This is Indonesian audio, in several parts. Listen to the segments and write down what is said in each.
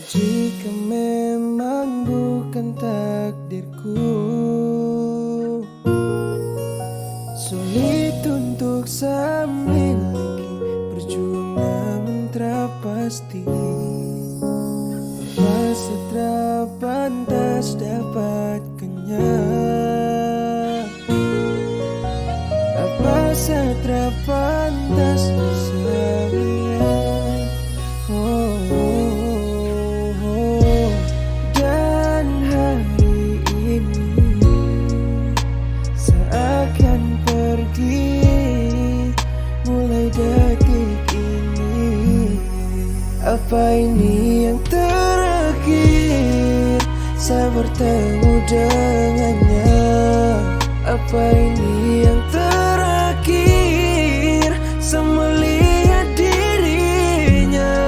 Jika memang bukan takdirku, sulit untuk sambil lagi berjuang namun terpasti. Apa setra pantas dapatkannya? Apa setra pantas bersama? Oh, oh, oh. Dan hari ini seakan pergi, mulai detik ini. Apa ini yang terakhir saya bertemu dengannya? Apa ini yang terakhir saya melihat dirinya?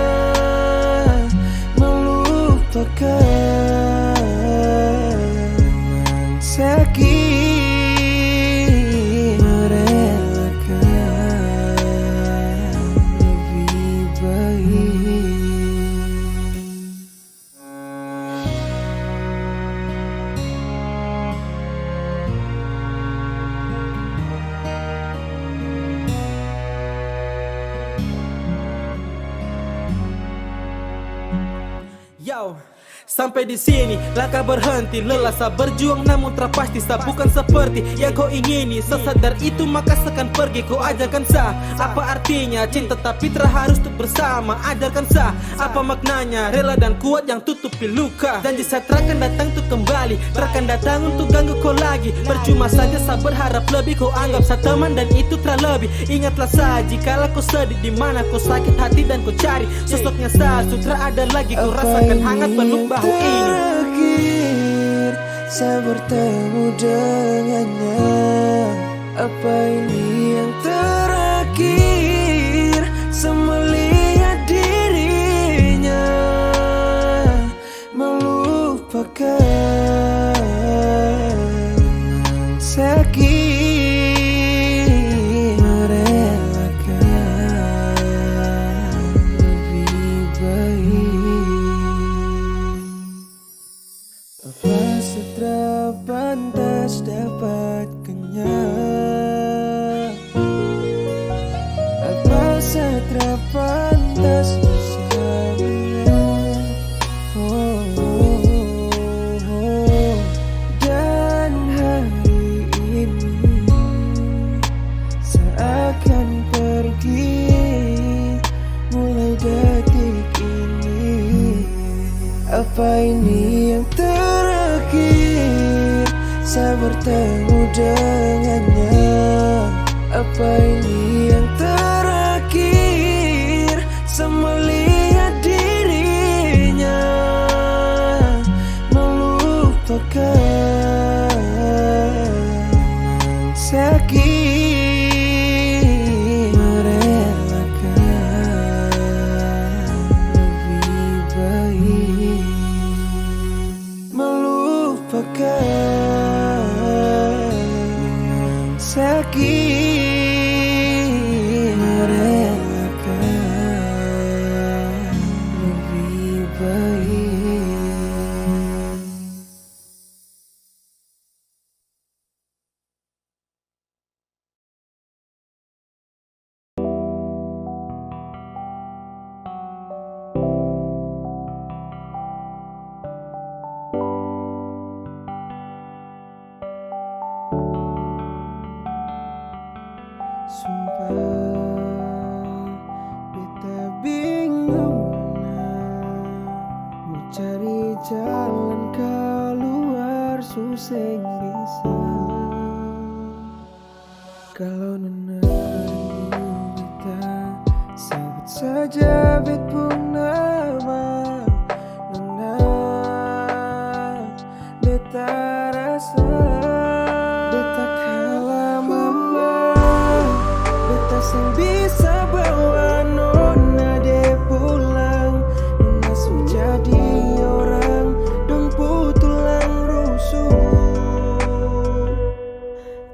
Melupakan memang sakit, merelakan lebih baik. Yo, sampai di sini langkah berhenti, lelah saya berjuang namun terpasti saya bukan seperti yang kau ingini. Sesadar itu maka sekan pergi, kau ajarkan saya apa artinya cinta tapi terharus untuk bersama. Ajarkan saya apa maknanya rela dan kuat yang tutupi luka. Janji saya terakan datang untuk kembali, terakan datang untuk ganggu kau lagi. Percuma saja saya berharap lebih, kau anggap saya teman dan itu terlebih. Ingatlah saya jikalau kau sedih, di mana kau sakit hati dan kau cari sosoknya saya sutra ada lagi. Kau rasakan hangat peluk bahu ini. Terakhir saya bertemu dengannya. Apa ini yang terakhir saya melihat dirinya? Melupakan memang sakit, merelakan lebih baik. Apa setra pantas dapatkannya? Apa setra pantas bersamanya? Oh, oh, oh. Dan hari ini seakan pergi, mulai detik ini. Apa ini yang terakhir saya bertemu dengannya? Apa ini yang terakhir saya melihat dirinya? Melupakan memang sakit, merelakan lebih baik. Melupakan memang sakit, merelakan lebih baik. Sumpah beta bingung mau cari jalan keluar, susah bisa. Kalau nona beta sebut saja bet pun nama nona. Beta rasa beta kalah mama. Beta sing bisa bawa nona de pulang. Nona su jadi orang dong tulang rusuk.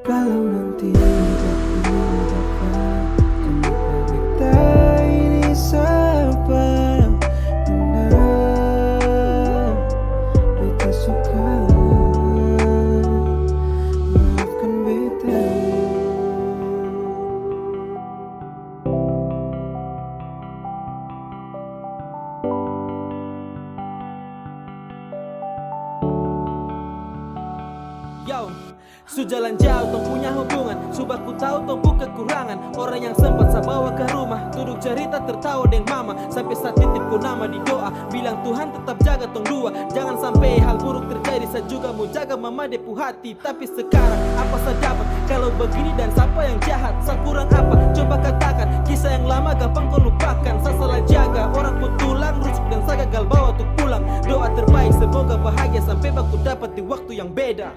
Kalau nanti aku dapat, kenapa beta ini sapa? Sujalan jauh tong punya hubungan, subah ku tahu tong buka kekurangan. Orang yang sempat saya bawa ke rumah, duduk cerita tertawa dengan mama. Sampai saat titipku nama di doa, bilang Tuhan tetap jaga tong dua. Jangan sampai hal buruk terjadi, saya juga mau jaga mama depu hati. Tapi sekarang apa saya dapat kalau begini, dan siapa yang jahat? Saya kurang apa? Coba katakan, kisah yang lama gampang kau lupakan. Saya salah jaga, orang pun tulang rusuk dan saya gagal bawa untuk pulang. Doa terbaik semoga bahagia sampai baku dapat di waktu yang beda.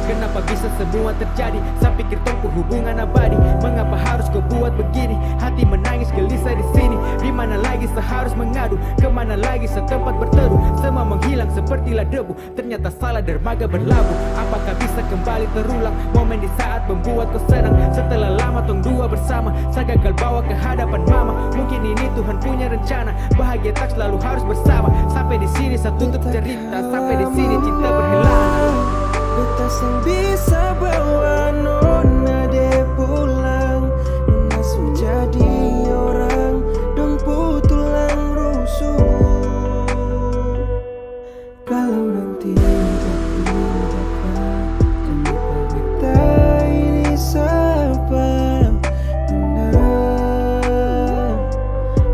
Kenapa bisa semua terjadi? Saya pikir tongku hubungan abadi. Mengapa harus kau buat begini? Hati menangis gelisah di sini. Di mana lagi saya harus mengadu? Kemana lagi saya tempat berteduh? Semua menghilang sepertilah debu. Ternyata salah dermaga berlabuh. Apakah bisa kembali terulang momen di saat membuat kau senang? Setelah lama tong dua bersama, saya gagal bawa ke hadapan mama. Mungkin ini Tuhan punya rencana. Bahagia tak selalu harus bersama. Sampai di sini saya tutup cerita. Sampai di sini cinta berhilang. Beta sing bisa bawa nona de pulang. Nona su jadi orang dong tulang rusuk. Kalau nanti aku dapat, kenapa beta ini siapa? Nona,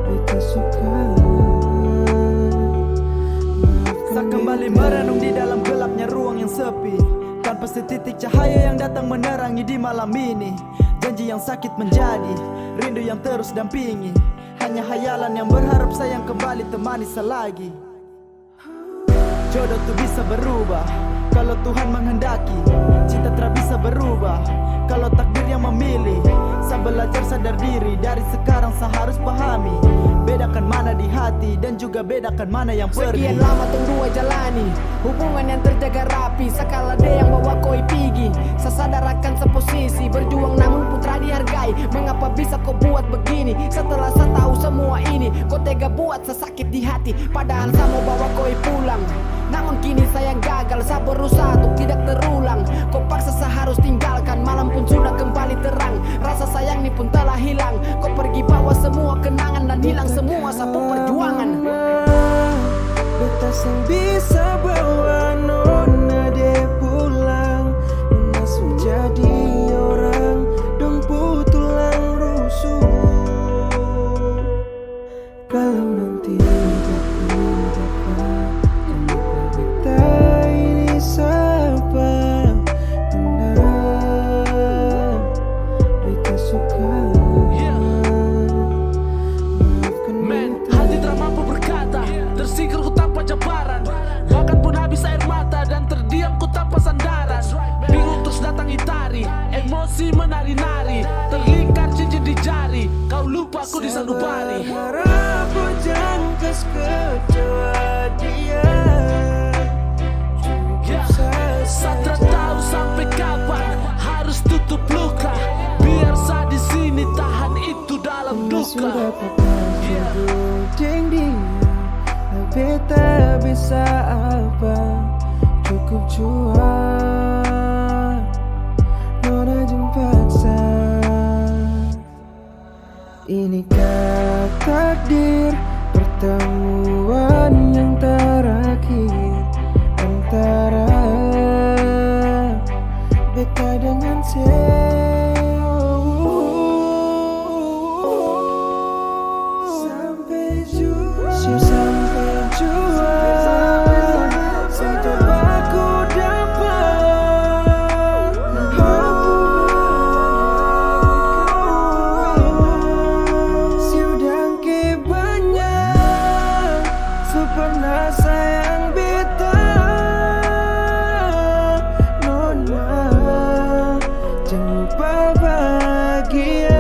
beta suka. Saya kembali merenung di dalam gelapnya ruang yang sepi, tanpa setitik cahaya yang datang menerangi di malam ini. Janji yang sakit menjadi rindu yang terus dampingi. Hanya hayalan yang berharap sayang kembali temani selagi. Jodoh tuh bisa berubah kalau Tuhan menghendaki. Cinta tak bisa berubah kalau takdir yang memilih. Saya belajar sadar diri, dari sekarang saya harus pahami. Bedakan mana di hati dan juga bedakan mana yang pergi. Sekian lama tong dua jalani hubungan yang terjaga rapi. Sekala ada yang bawa koi pigi, saya sadar akan seposisi. Berjuang namun putra dihargai. Mengapa bisa kau buat begini? Setelah saya tahu semua ini, kau tega buat saya sakit di hati. Padahal saya mau bawa koi pulang, namun kini saya gagal. Saya berusaha untuk tidak terulang. Kau paksa saya harus tinggalkan, malam pun sudah kembali terang. Rasa sayang ini pun telah hilang. Kau pergi bawa semua kenangan dan hilang semua sapu perjuangan. Beta sing bisa bawa nona de pulang. Nona su jadi orang dong tulang rusuk. Kalau nanti aku dapat, kenapa beta ini siapa? Nona, beta suka. Men, hati tak mampu berkata, tersingkir ku tanpa jabaran. Bahkan pun habis air mata dan terdiam ku tanpa sandaran. Bingung terus datangi tari, emosi menari-nari. Terlingkar cincin di jari, kau lupa ku di sanubari. Harap jangan kes kecewa dia. Saya tahu sampai kapan harus tutup luka. Biar saya di sini tahan itu dalam duka. Sudah papa deng dia, beta bisa apa? Cukup jual, nona jempaksa. Inikah takdir pertemuan yang terakhir antara beta dengan sampai jua, sampai baku dapat. Sudah ke banyak, supernah sayang beta. Nona, jangan lupa bahagia.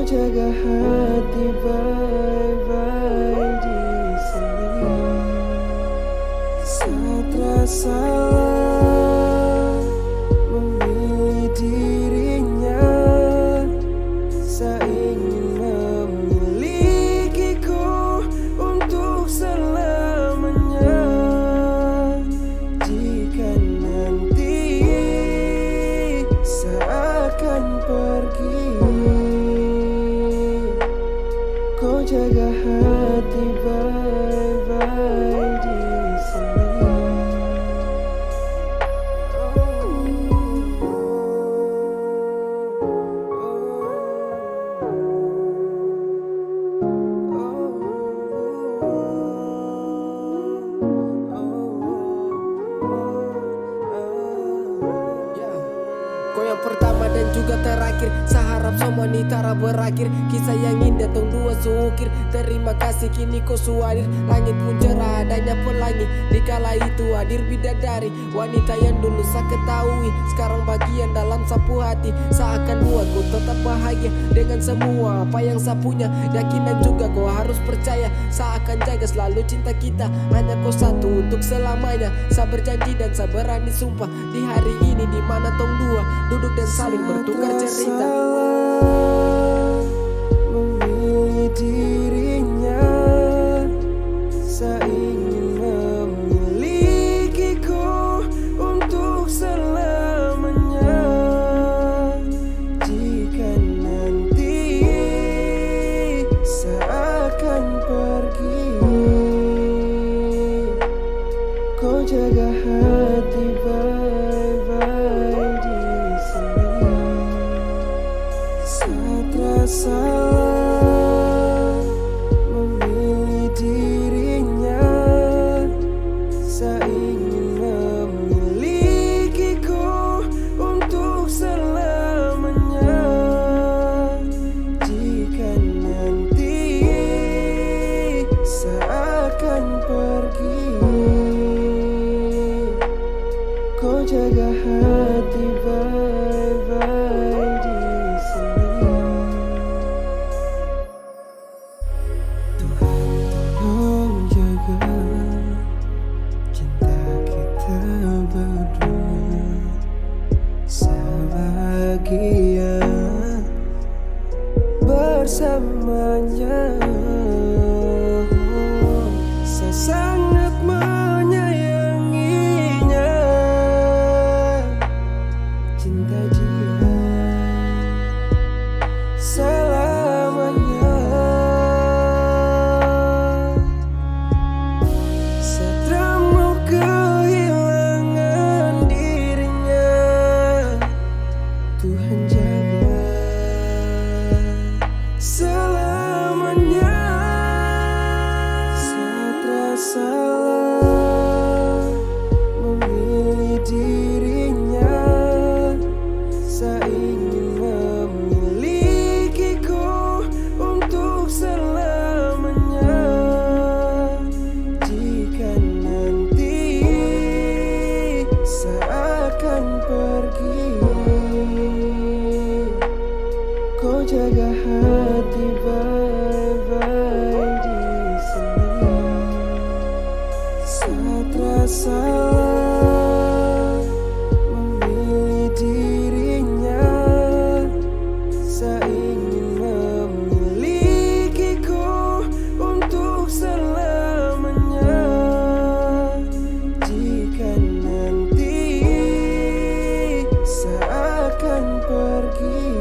jaga hati baik-baik di sini. Saat rasa memilih dirinya, saya ingin memilikiku untuk selamanya. Jika nanti saya akan pergi, kau jaga hati baik-baik di sini. Kau yang pertama dan juga terakhir, saya harap semua ni tara berakhir. Kisah yang indah tong dua seukir. Terima kasih kini kau suadir. Langit pun cerah adanya pelangi. Dikala itu hadir bidadari, wanita yang dulu saya ketahui, sekarang bagian dalam sapu hati. Saya akan buat kau tetap bahagia dengan semua apa yang saya punya. Yakinan juga kau harus percaya, saya akan jaga selalu cinta kita. Hanya kau satu untuk selamanya. Saya berjanji dan saya berani sumpah, di hari ini di mana tong dua duduk dan saling bertukar cerita. Memilih dirinya, saya ingin memilikiku untuk selamanya. Jika nanti saya akan pergi, kau jaga hati baik-baik di sini. Saat rasa memilih dirinya, saya ingin memilikiku untuk selamanya. Jika nanti saya akan pergi, kau jaga hati baik-baik di sini. Tuhan tolong jaga cinta kita berdua, sebahagia bersamanya. Saya sangat menyayanginya, cinta dia selamanya. Setelah mau kehilangan dirinya, Tuhan jaga selamanya. Saat rasa memilih dirinya, saya ingin memilikiku untuk selamanya. Jika nanti saya akan pergi, kau jaga hati baik-baik di sini. Saat rasa memilih dirinya, saya ingin memilikiku untuk selamanya. Jika nanti saya akan pergi,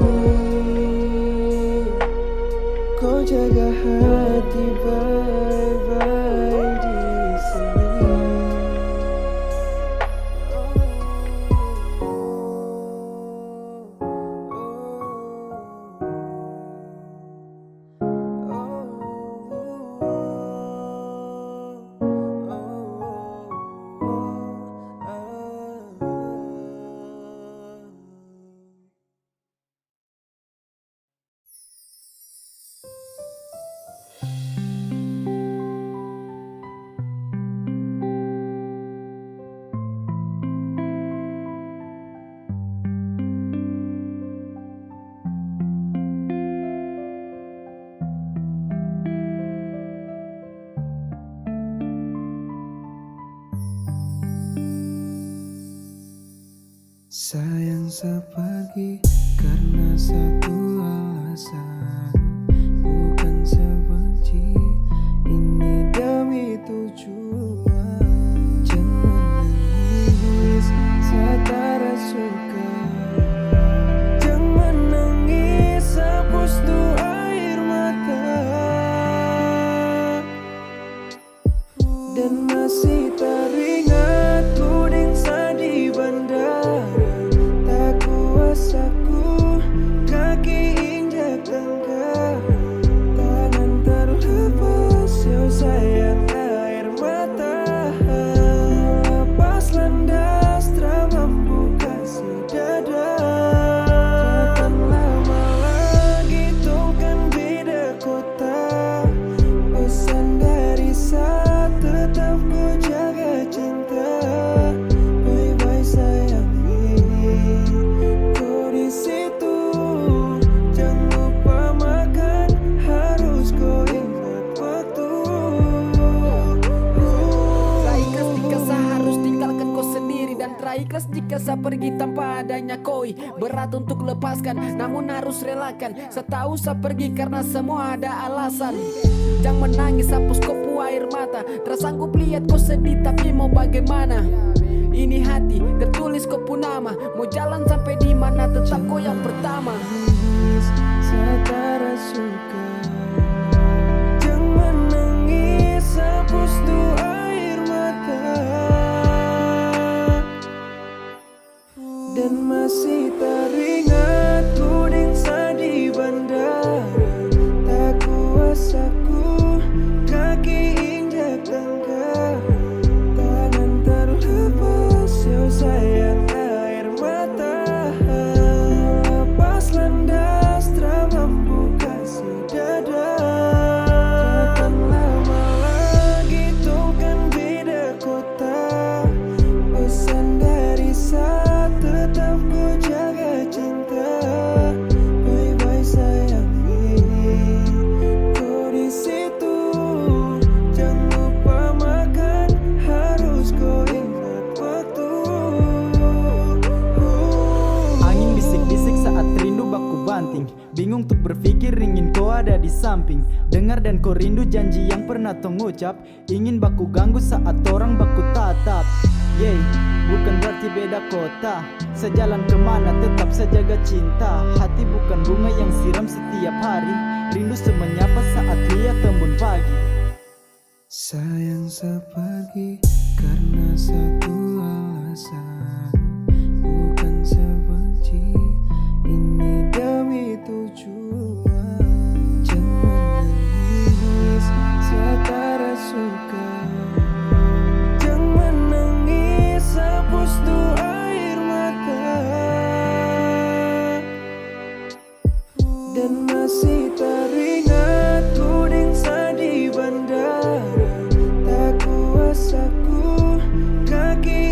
kau jaga hati baik-baik di sini. Sayang sepergi karena satu alasan, bukan sebenci, ini demi tujuan. Jangan nangis saat tak ada suka, jangan nangis hapus tuh air mata. Dan masih teringat tuding di bandara, tak kuasa ku kaki injak tangga, tangan terlepas yo sayang air mata. Lepas landas tak mampu kasih dada, takkan lama lagi tongkan beda kota. Pesan dari saat tetap ku jaga cinta. Bye bye sayang, kau di situ. Jangan lupa makan, harus kau ingat waktu. Terikhlas jika saya harus tinggalkan kau sendiri, dan terikhlas jika saya pergi tanpa adanya koi. Berat untuk lepaskan, namun harus relakan. Setahu saya pergi karena semua ada alasan. Jangan menangis, hapus kopu air mata. Tak sanggup lihat kau sedih, tapi mau bagaimana? Ini hati, tertulis kopu nama. Mau jalan sampai di mana, tetap kau yang pertama. Saat tak ada suka, jangan nangis hapus tuh air mata. Dan masih teringat tuding di bandara, tak kuasa ku kaki injak tangga, tangan terlepas yo sayang air mata. Lepas landas tak mampu kasih dada, takkan lama lagi tongkan beda kota. Pesan dari saat tetap ku jaga cinta. Bye bye sayang, kau di situ. Jangan lupa makan, harus kau ingat waktu. Angin bisik-bisik saat rindu baku banting. Bingung untuk berpikir, ingin kau ada di samping. Dengar dan kau rindu janji yang pernah tong ucap. Ingin baku ganggu saat orang baku tatap. Yeay, bukan berarti beda kota. Sejalan kemana tetap sejaga cinta. Hati bukan bunga yang siram setiap hari. Rindu semenyapa saat lihat embun pagi. Sayang sepergi karena satu alasan, bukan sebenci, ini demi tujuan. Jangan nangis saat tak ada suka, jangan nangis hapus tuh air mata. Dan masih teringat tuding di bandara, tak kuasa ku kaki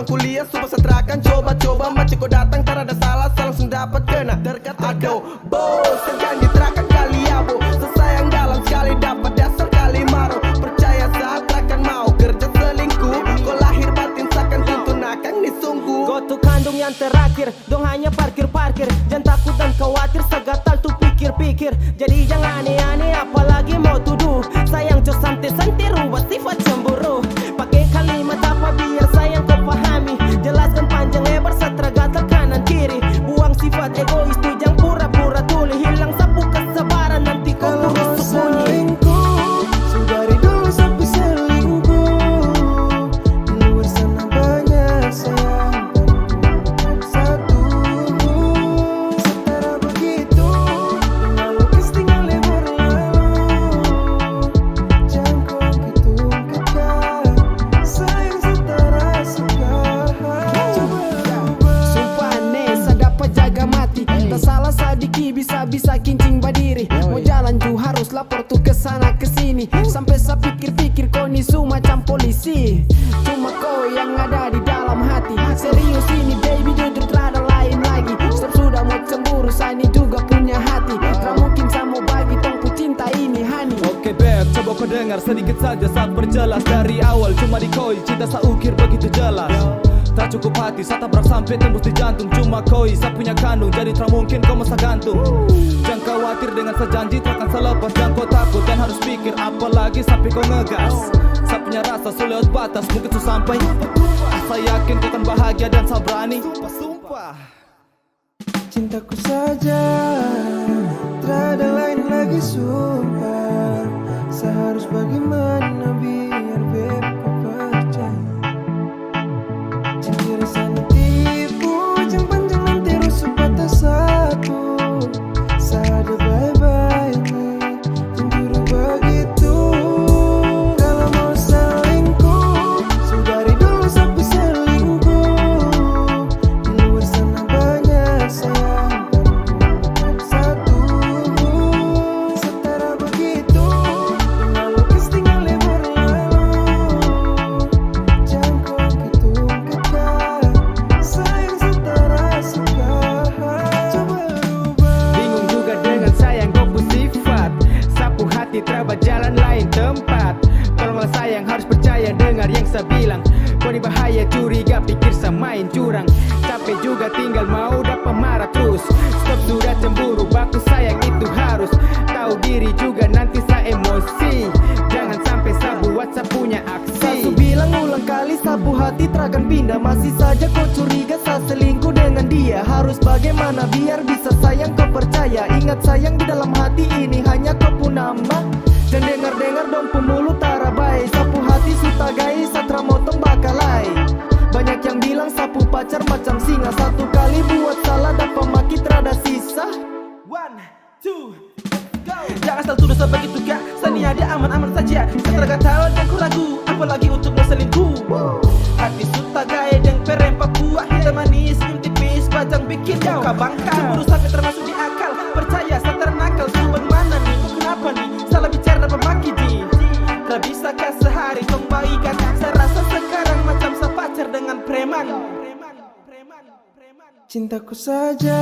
pulang kuliah super setrakan coba-coba macam kau datang tak ada salah langsung dapat kena terkata aduh bos janji terakan kali ya bo sesayang dalam sekali dapat dasar kali maro percaya saat akan mau kerja selingkuh kau lahir batin seakan tuntun akan disungguh Kau tuh kandung yang terakhir, dong hanya parkir-parkir. Jangan takut dan khawatir, segatal tuh pikir-pikir. Jadi jangan aneh-aneh, apalagi mau tuduh. Sayang jo santai-santai, rubah sifat cemburu. Pakai kalimat apa biar sayang kau pahami. Jelaskan panjang lebar, setra gatal kanan kiri. Buang sifat egois tuh jangan pura-pura tuli. Hilang sapu kesabaran, nanti kau Kalau mau tulis sembunyi. selingkuh, dari dulu sampai selingkuh. Di luar sana banyak sayang, satu. Setara begitu, lalu tinggal berlalu. Jangan kau hitung kekal, sayang setara suka. Sumpah Nesa dapat jaga mati. Tak salah sadiki bisa-bisa kincing badiri. Mau jalan ju harus lapor tuh ke sana ke sini. Sampai saya pikir-pikir kau ni macam polisi. Cuma kau yang ada di dalam hati. Serius ini baby jujur tak ada lain lagi. Setiap sudah mau cemburu saya ini juga punya hati. Tak mungkin saya mau bagi tongku cinta ini honey. Oke beb, coba kau dengar sedikit saja saat berjelas. Dari awal cuma di koi, cinta saya ukir begitu jelas. Tak cukup hati, saya tabrak sampai tembus di jantung. Cuma koi, saya punya kandung, jadi tak mungkin kau masa gantung. Jangan khawatir dengan sejanji, takkan selepas. Jangan kau takut dan harus pikir, apalagi sampai kau ngegas. Saya punya rasa lewat batas, mungkin tu sampai. Saya yakin kau akan bahagia dan saya berani. Sumpah. Cintaku saja, tak ada lain lagi sumpah. Seharus bagaimana biar bebku percaya. Jangan rasanya tipu, jangan panjang nanti rusuk patah satu. Sada bye-bye nih, cemburu begitu. Kalau mau selingkuh, dari dulu sampai selingkuh. Di luar sana banyak sayang, satu. Setara begitu, lalu tinggal berlalu. Jangan kau hitung kekal, sayang setara suka. Coba rubah. Bingung juga dengan sayang kau pun sifat. Sapu hati terabas jalan lain tempat. Tolonglah sayang harus percaya dengar yang saya bilang. Kau ni bahaya curiga pikir saya main curang. Capek juga tinggal mau dapat marah terus. Stop sudah cemburu baku sayang itu harus. Tahu diri juga nanti saya emosi. Jangan sampai saya buat saya punya aksi. Sasu bilang ulang kali sapu hati terakan pindah. Masih saja kau curiga saya selingkuh dengan dia. Harus bagaimana biar bisa sayang kau percaya. Ingat sayang di dalam hati ini hanya kau pun nama. Dan dengar-dengar dong pemulu tarabai. Sapu hati suta gai satra motong bakalai. Banyak yang bilang sapu pacar macam singa. Satu kali buat salah dapat maki terada sisa. 1, 2, go. Jangan asal tuduh sebegitu gak. Sani ada aman-aman saja. Setelah gak tahu dan ku ragu, apalagi untuk mau selingkuh. Hati suta gaya dan perem Papua. Hitam manis, senyum tipis, bajang bikin muka bangka. Cemburu sampai termasuk di akal. Percaya saya ternakal. Sumpah mana nih, kok kenapa nih? Salah bicara dapat maki di. Tak bisakah sehari tong baikan. Saya rasa sekarang macam saya pacar dengan preman. Cintaku saja,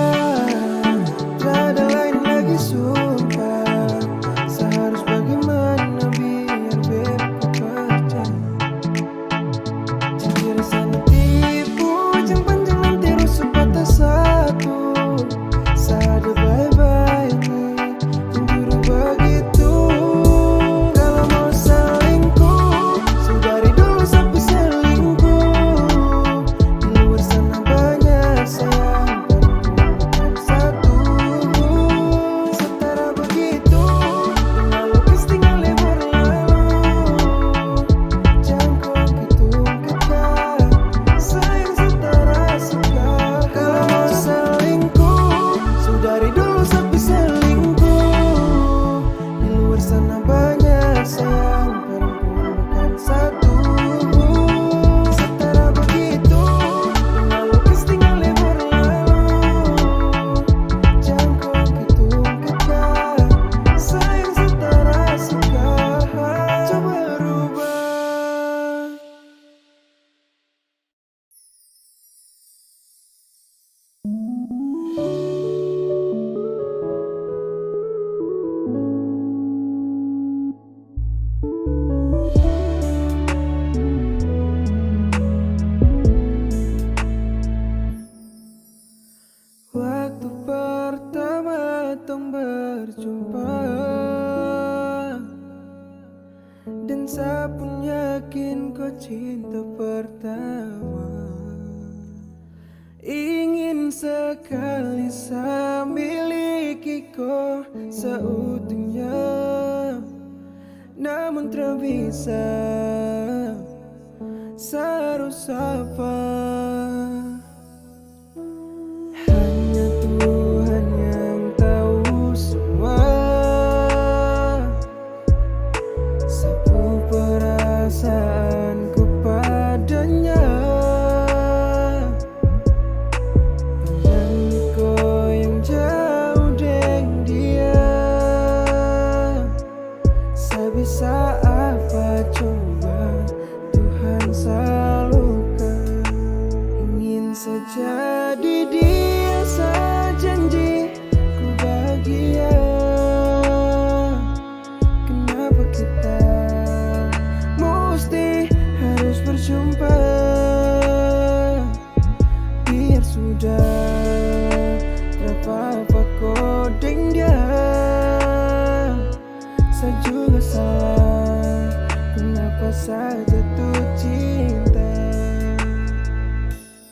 tak ada lain lagi sumpah. Seharus bagaimana biar bebku percaya. Jangan rasanya tipu, jangan panjang nanti rusuk patah satu. Sada bye-bye nih, cemburu begitu. Kalau mau selingkuh, dari dulu sampai selingkuh. Di luar sana banyak sayang, satu. Setara sekali saya miliki kau seutuhnya, namun tak bisa seharus apa. Hanya Tuhan yang tahu semua sebuah perasaanku padanya. Pandang kau yang jauh dengan dia, saya bisa apa coba, Tuhan salurkan. Ingin saja di dia, saya janji ku bahagia. Kenapa kita mesti harus berjumpa? Biar sudah, terapa-apa kodeng dia. Saya juga salah, kenapa saya jatuh cinta.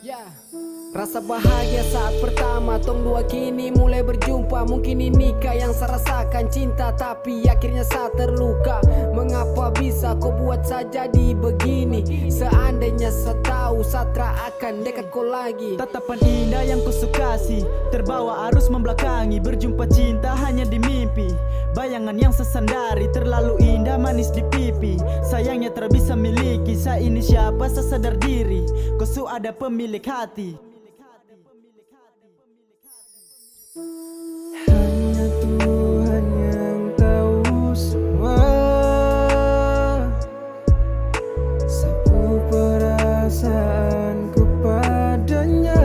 Ya, rasa bahagia saat pertama tong dua kini mulai berjumpa. Mungkin ini kah yang saya rasakan, cinta tapi akhirnya saya terluka. Mengapa bisa kau buat saya jadi begini? Seandainya saya tahu saya tak akan dekat kau lagi. Tatapan indah yang kau sukasi, terbawa arus membelakangi. Berjumpa cinta hanya di mimpi, bayangan yang sesandari terlalu indah manis di pipi. Sayangnya tak bisa miliki, saya ini siapa saya sadar diri. Kau su ada pemilik hati. Hanya Tuhan yang tahu semua sebuah perasaanku padanya.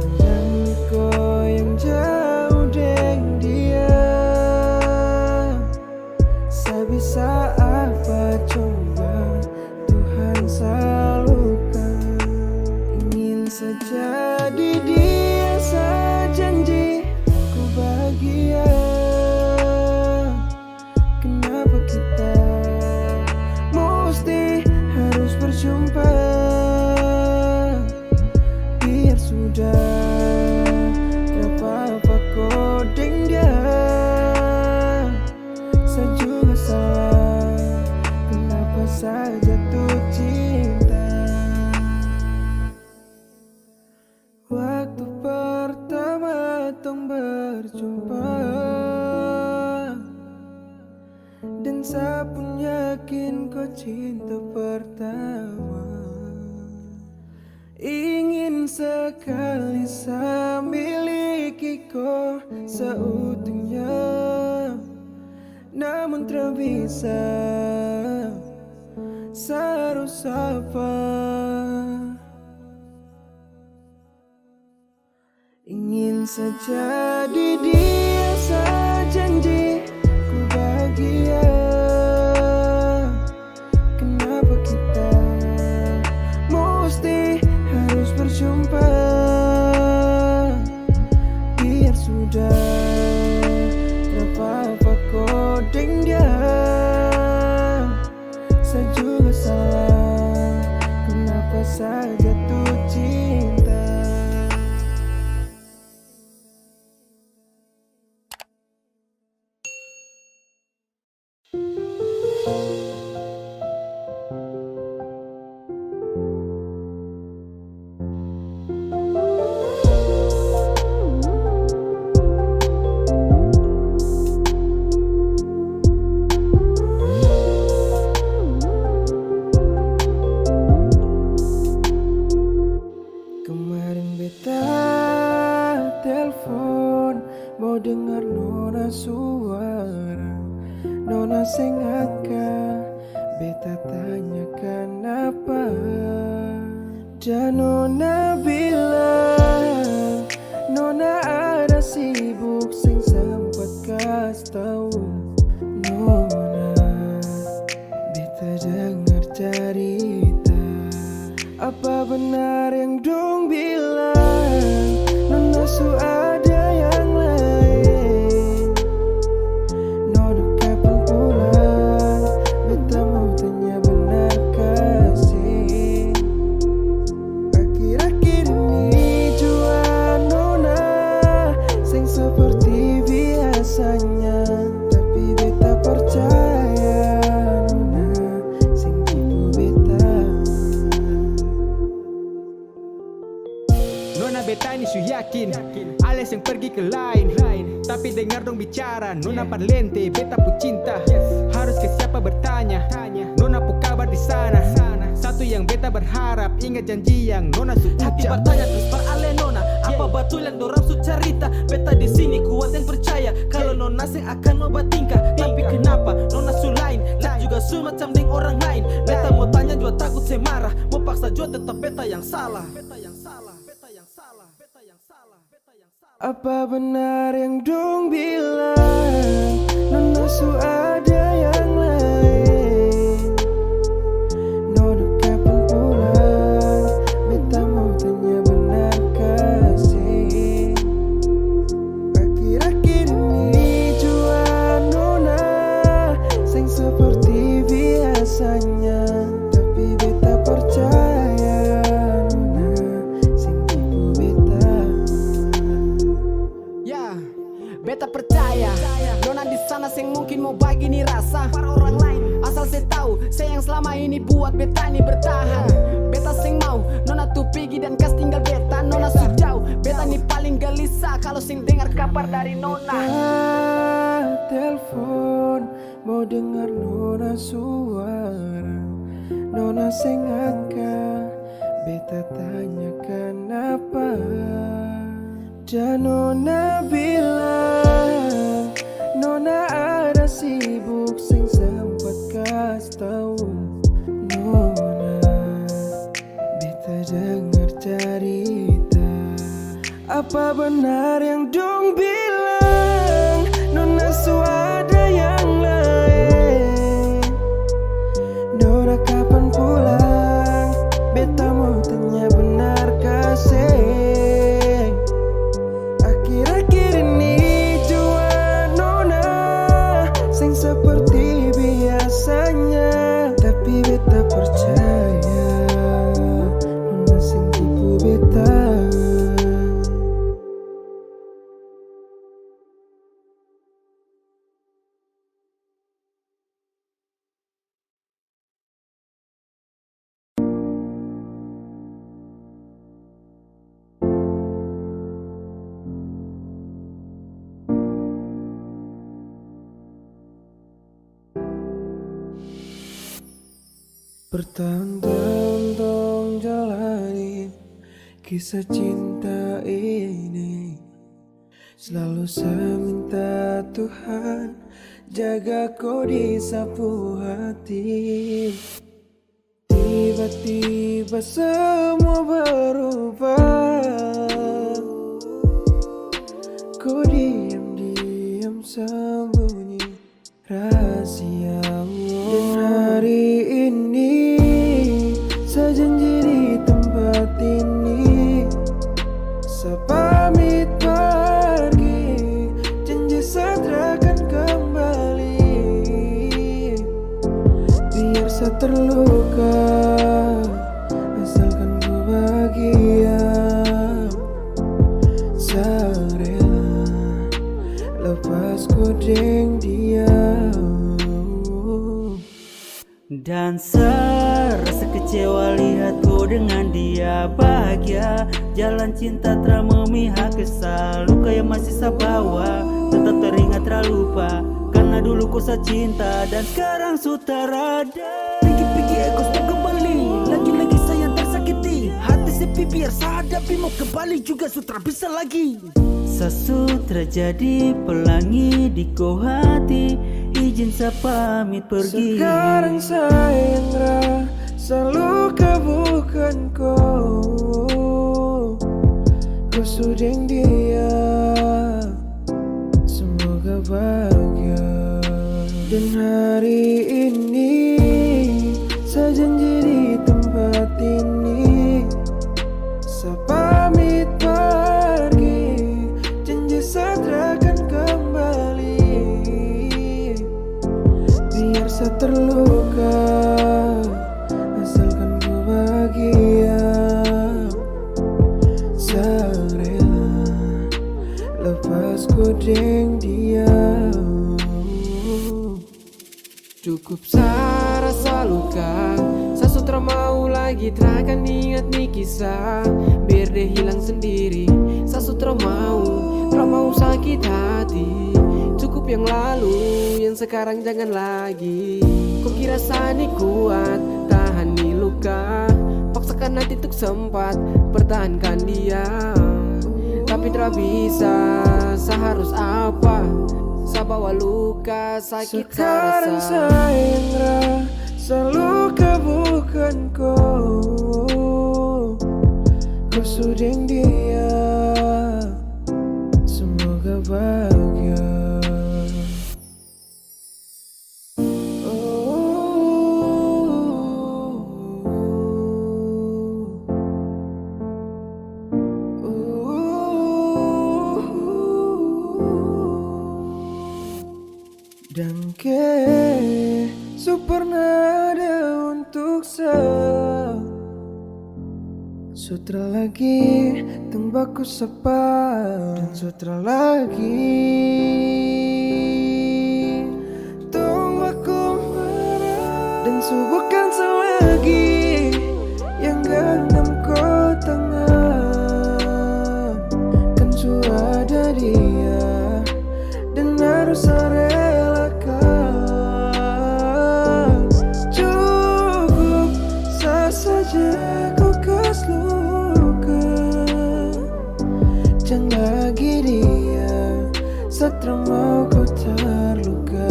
Pandang kau yang jauh dengan dia, saya bisa apa coba, Tuhan salurkan. Ingin saja di dia, saya janji ku bahagia. Kenapa kita mesti harus berjumpa? Biar sudah, terapa-apa kodeng dia. Saya juga salah, kenapa saya jatuh cinta. Waktu pertama tong berjumpa, dan saya pun yakin kau cinta pertama. Ingin sekali saya miliki kau seutuhnya, namun tak bisa seharus apa. Ingin saja di dia, saya janji ku bahagia. Kenapa kita mesti harus berjumpa? Biar sudah, terapa-apa kodeng dia. Saya juga salah, kenapa saya jatuh cinta. Kemarin beta telepon, mau dengar nona suara, nona sengaka. Beta tanyakan apa, dan nona bilang nona ada sibuk sing sempat kasih tahu. Nona, beta dengar cerita, apa benar yang dong bilang nona su ada yang lain? Nona kapan pulang? Beta mau tanya benar kasih. su yakin alias yang pergi ke lain. Tapi dengar dong bicara, Nona Parlente, beta pu cinta. Harus ke siapa bertanya, Nona pu kabar di sana. Satu yang beta berharap, ingat janji yang Nona su Hati ucap. bertanya terus ale nona, apa betul yang dorang su cerita? Beta di sini kuat dan percaya kalau nona sing akan mau tingkah. Tapi kenapa nona su lain? Lihat juga su macam deng orang lain. Beta mau tanya juga takut saya marah, mau paksa juga tetap beta yang salah. Apa benar yang dong bilang Nona su ada yang lain? Nona kapan pulang? Beta mau tanya benar kasih. Akhir-akhir ini jua Nona sing seperti biasanya. Tapi beta percaya Nona sing tipu beta. Ya, beta percaya Nona di sana sing mungkin mau bagi nih rasa para orang lain. Asal saya tahu, saya yang selama ini buat beta ini bertahan. Beta sing mau Nona tuh pergi dan kas tinggal beta. Nona su jauh, beta nih paling gelisah kalau sing dengar kabar dari Nona. Telepon mau dengar Nona suara. Nona sing angkat, beta tanyakan apa. Dan Nona bilang Nona ada sibuk sing sempat kas tahu. Nona beta dengar cerita. Apa benar yang dong bilang Nona su ada yang lain? Nona kapan pulang? Beta mau tanya benar kasih. Akhir-akhir ini jua Nona sing seperti biasanya. Tapi beta percaya Nona sing tipu beta. Bertahun-tahun dong jalani kisah cinta ini. Selalu saya minta Tuhan jaga kau di sapu hati. Tiba-tiba semua berubah. Kau diam-diam sembunyi rahasia. Dan hari ini saya janji di tempat ini. Saya pamit pergi, janji saya akan kembali. Biar saya terluka, asalkan ku bahagia. Saya rela lepas ku deng dia. Dan serasa kecewa lihat ku dengan dia bahagia. Jalan cinta telah memihak kesal. Luka yang masih saya bawa tetap teringat terlupa. Karena dulu ku saya cinta dan sekarang sudah ada. Pikir-pikir ego mau kembali, lagi-lagi saya tersakiti. Hati sepi biar saya hadapi, mau kembali juga sutra bisa lagi. Sesuatu terjadi pelangi di kau hati. Izin saya pamit pergi. Sekarang saya yang rasa luka bukan kau. Kau sudah dia. Semoga bahagia. Dan hari ini saya janji di tempat ini. Saya pamit pergi, janji saya akan kembali. Biar saya terluka, asalkan ku bahagia. Saya rela lepas ku deng dia. Cukup saya rasa luka, saya sutra tra mau lagi tra akan ingat nih kisah, biar deh hilang sendiri. Sutra mau sakit hati. Cukup yang lalu, yang sekarang jangan lagi. Kau kira sani kuat, tahan nih luka. Paksakan hati untuk sempat, pertahankan dia. Tapi tak bisa, seharus apa? Sabawa luka, sakit Sekarang terasa. sayang rasa luka bukan kau. Kau sudeng dia, semoga bahagia. Dan ke super nada untuk sutra lagi tembaku sapa dan sutra lagi tembaku marah dan subuhkan selagi yang genggam kau tangan kan sudah ada dia dan harus relakan. Cukup saja kau kas luka, jangan lagi dia setelah mau kau terluka.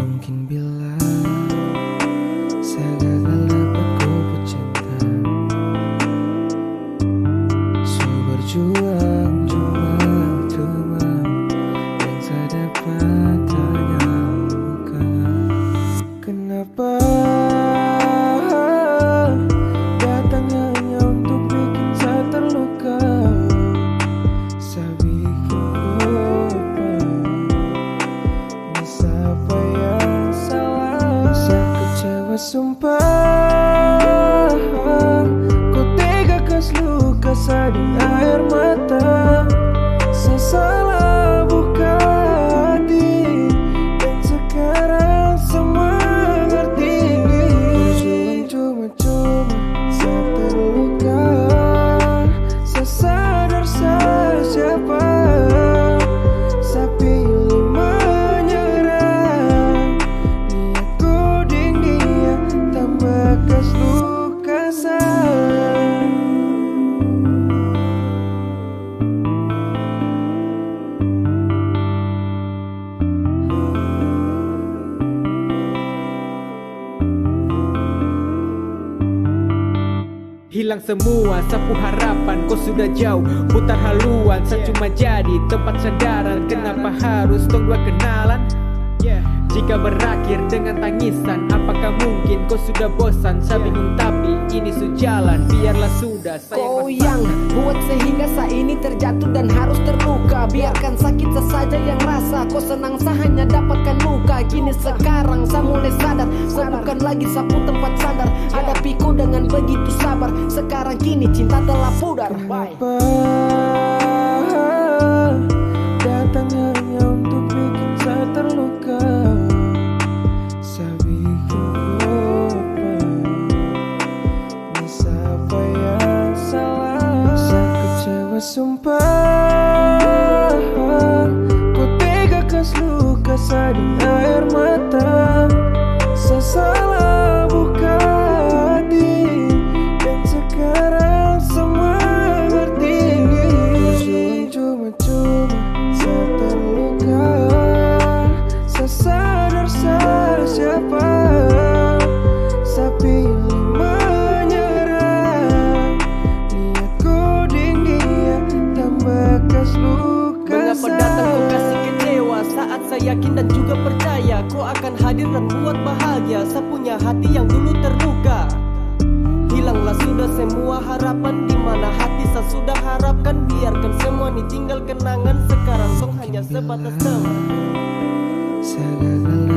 Mungkin bila saya gagal dapat kau cinta, so berjuang coba yang saya dapat tanyakan. Kenapa datang hanya untuk bikin saya terluka? Saya bikin lupa siapa yang salah. Saya kecewa sumpah, kau tega kas luka saya di air mata. Saya salah buka hati dan sekarang semua ngerti. Berjuang cuma-cuma saya terluka. Saya sadar saya siapa. Saya pilih menyerah. Lihat kuding dia tambah kas luka saya. Hilang semua, sapu harapan, kau sudah jauh. Putar haluan, saya cuma jadi tempat sandaran. Kenapa harus tong dua kenalan? Jika berakhir dengan tangisan, apakah mungkin kau sudah bosan? Saya bingung tapi ini sejalan, biarlah sudah. Kau yang buat sehingga saya ini terjatuh dan harus terluka. Biarkan sakit saja yang rasa. Kau senang saya hanya dapatkan luka. Kini sekarang saya mulai sadar, saya bukan lagi sapu tempat sandar. Hadapi kau dengan begitu sabar. Sekarang kini cinta telah pudar. Bye. Datang hanya untuk bikin saya terluka. Saya bikin lupa ini siapa yang salah. Saya kecewa sumpah, kau tega kas luka saya di air mata. Saya salah buka hati dan sekarang semua ngerti. Berjuang cuma-cuma saya terluka. Saya sadar saya siapa. Saya pilih menyerah. Lihat kuding dia tambah kas luka. Mengapa datang kau kasih kecewa saat saya yakin dan juga percaya kau akan hadir dan buat bahagia. Saya punya hati yang dulu terluka. Hilanglah sudah semua harapan, di mana hati saya sudah harapkan. Biarkan semua ini tinggal kenangan. Sekarang song hanya sebatas teman. Saya gagal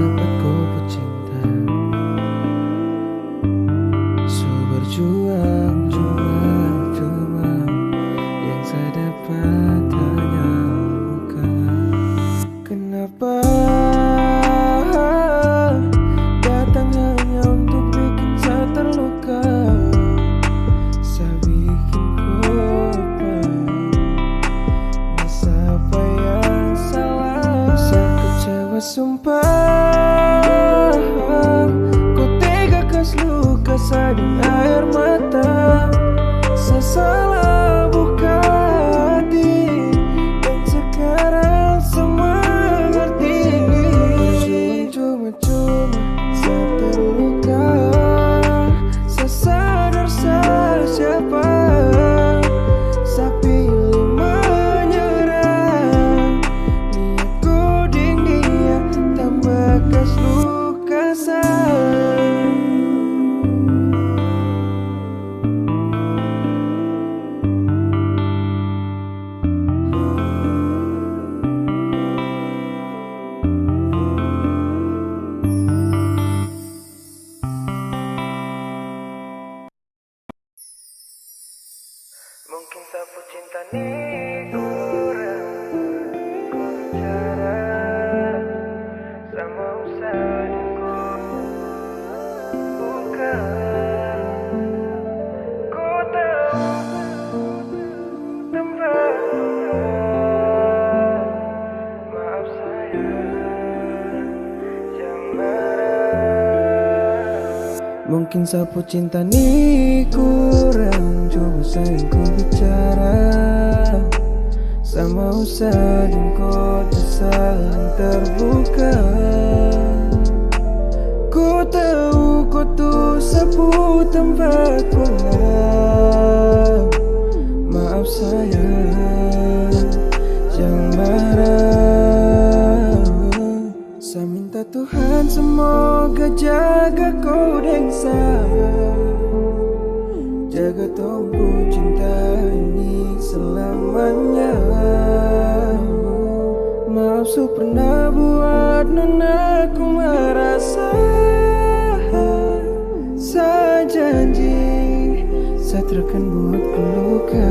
Mungkin sapu cinta ni kurang, coba sayang ku bicara sama usah dan kau saling terbuka. Ku tahu kau tuh sapu tempat pulang. Maaf sayang, jangan marah. Saya minta Tuhan semoga jaga kau dengsa, jaga tunggu cinta ini selamanya. Maaf su pernah buat nona ku merasa. Saya janji saya terkan buat luka.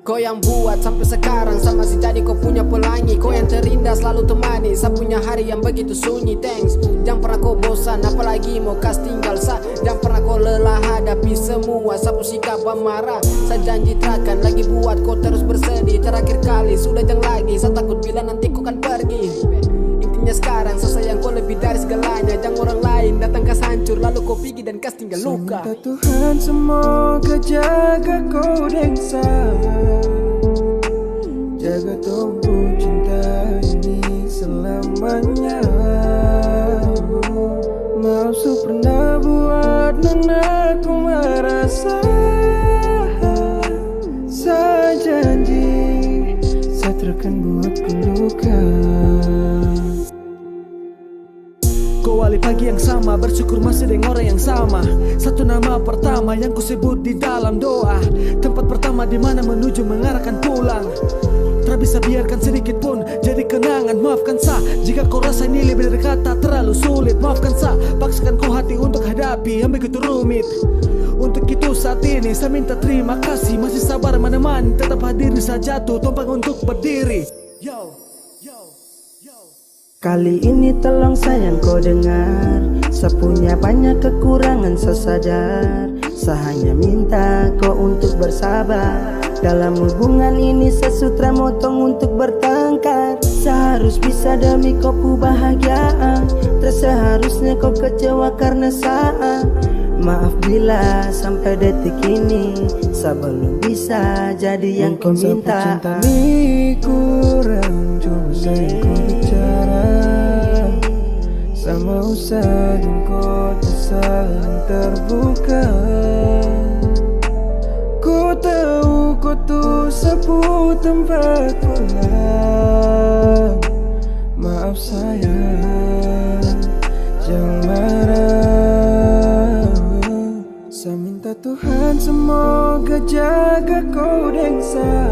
Kau yang buat sampai sekarang sama si jadi kau punya pelangi. Kau yang terindah selalu temani, saya punya hari yang begitu sunyi. Thanks, jangan pernah kau bosan, apalagi mau kas tinggal sa. Jangan pernah kau lelah hadapi semua sapu sikap marah. Saya janji takkan lagi buat kau terus bersedih. Terakhir kali sudah jangan lagi, saya takut bila nanti kau kan pergi. Intinya sekarang saya sayang kau lebih dari segalanya. Jangan orang lain datang kas hancur lalu kau pergi dan kas tinggal luka. Minta Tuhan semoga jaga kau dengsa, jaga tunggu cinta ini selamanya. Maaf su pernah buat nona ku merasa. Saya janji saya terkan buat ku luka. Kau wali pagi yang sama, bersyukur masih dengan orang yang sama. Satu nama pertama yang ku sebut di dalam doa, tempat pertama di mana menuju mengarahkan pulang. Tak bisa biarkan sedikit pun jadi kenangan. Maafkan sa jika kau rasa ini lebih dari kata terlalu sulit. Maafkan sa, paksakan kau hati untuk hadapi yang begitu rumit. Untuk itu saat ini saya minta terima kasih, masih sabar menemani, tetap hadir di saat jatuh, tompang untuk berdiri. Yo, yo, yo. Kali ini tolong sayang kau dengar, saya punya banyak kekurangan saya sadar. Saya hanya minta kau untuk bersabar. Dalam hubungan ini sesutra motong untuk bertengkar. Seharus bisa demi kau kebahagiaan, terseharusnya kau kecewa karena saya. Maaf bila sampai detik ini saya belum bisa jadi yang kau Mungkin minta. sapu cinta ni kurang, coba sayang ku bicara sama usah dan kau saling terbuka. Ku tahu kau tuh sapu tempat pulang. Maaf sayang, jangan marah. Saya minta Tuhan semoga jaga kau dengsa,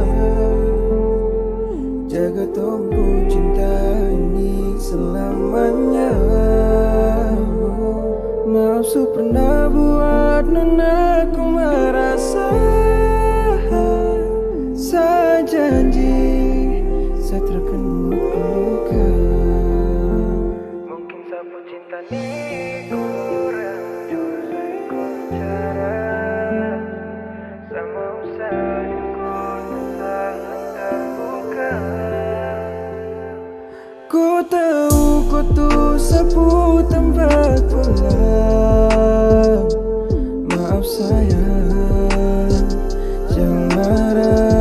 jaga tunggu cinta ini selamanya. Maaf su pernah buat nona ku merasa. Saya janji saya terkan buat luka. Mungkin sapu cinta ni kurang, coba sayang ku bicara sama usah dan kau saling terbuka. Ku tahu kau tuh sapu tempat pulang. Maaf sayang, jangan marah.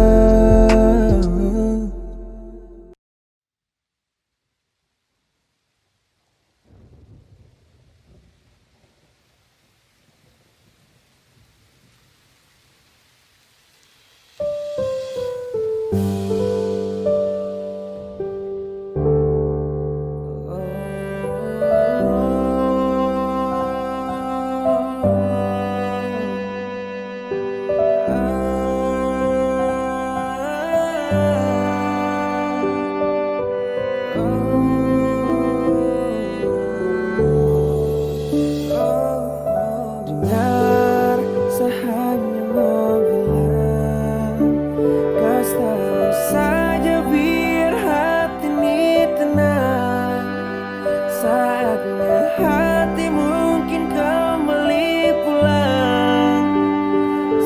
Dengar, saya hanya mau bilang, kas tahu saja biar hati ini tenang. Saatnya hati mungkin kembali pulang,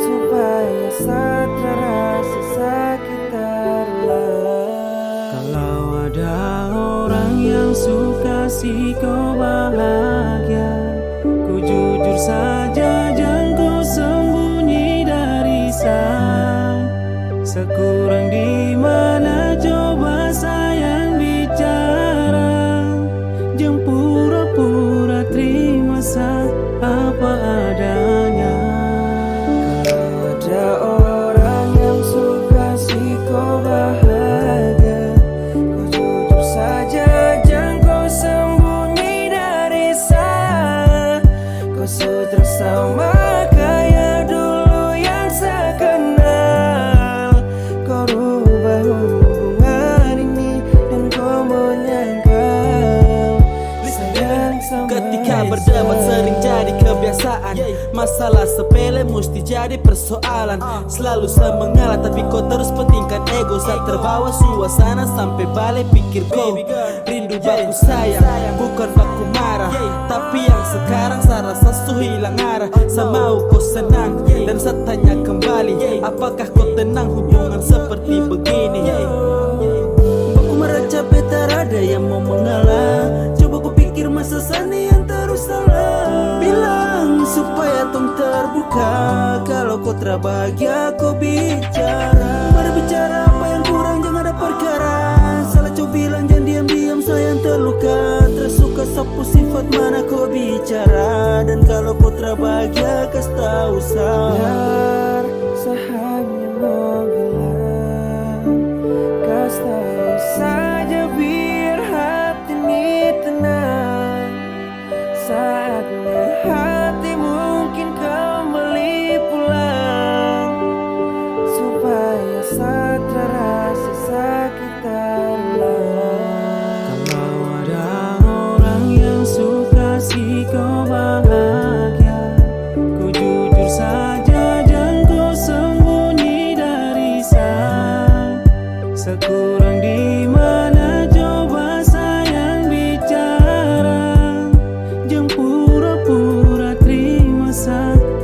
supaya saat rasa sakit terlalu. Kalau ada orang yang suka si kau bahagia, saja jangan kau sembunyi dari sang. Sekurang di mana coba sayang bicara. Jangan pura-pura terima apa adanya. Kalau ada orang yang suka sih kau bahagia, kau jujur saja jangan kau sembunyi dari saya. Kau sudah sama kayak dulu yang saya kenal. Kau rubah hubungan ini dan kau menyangkal sayang sama Ketika berdebat sering jadi kebiasaan. Masalah sepele mesti jadi persoalan. Selalu saya mengalah tapi kau terus pentingkan ego. Saat terbawa suasana sampai balik pikir kau rindu baku sayang, bukan baku marah. Tapi yang sekarang saya rasa su hilang arah. Saya mau kau senang dan saya tanya kembali, apakah kau tenang hubungan seperti begini? Baku meraca betar ada yang mau mengalah. Coba ku pikir masa sani yang terus salah. Bilang supaya tong terbuka. Kalau kau terbahagia kau bicara. Mari bicara apa yang kurang, jangan ada perkara. Salah coba bilang jangan diam-diam sayang terluka. Tersuka sapu sifat mana kau bicara. Dan kalau kau terbahagia kasih tahu saya. Biar saya hanya mau bilang, kasih tahu saja biar hati ini tenang. Saatnya hati mungkin kembali pulang, supaya saya terasa sakit terulang. Kalau ada orang yang suka sih kau bahagia, kau jujur saja jangan kau sembunyi dari saya. Sekurang di mana coba sayang bicara. Jangan pura-pura terima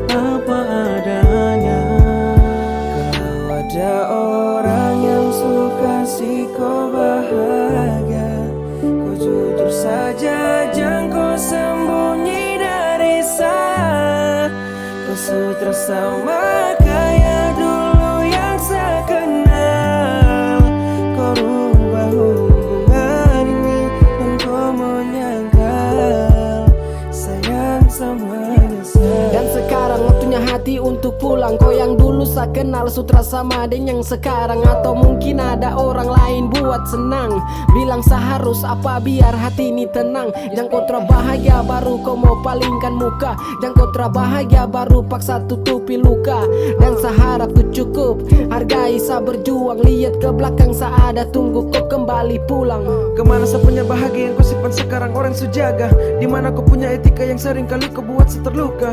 apa adanya. Kalau ada orang yang suka sih kau bahagia, kau jujur saja jangan kau sembunyi dari saya. Kau sudah sama kayak dulu yang saya kenal. Kau rubah hubungan ini dan kau menyangkal sayang semuanya saya. Dan sekarang waktunya hati untuk pulang. Kau yang dulu saya kenal sutra sama dengan yang sekarang. Atau mungkin ada orang lain buat senang. Bilang seharus apa biar hati ini tenang. Jangan kau terbahagia baru kau mau palingkan muka. Jangan kau terbahagia baru paksa tutupi luka. Dan seharap ku cukup hargai saya berjuang. Lihat ke belakang saya ada tunggu kau kembali pulang. Kemana saya punya bahagia yang kau simpan sekarang orang sujaga? Dimana kau punya etika yang sering kali kau buat saya terluka?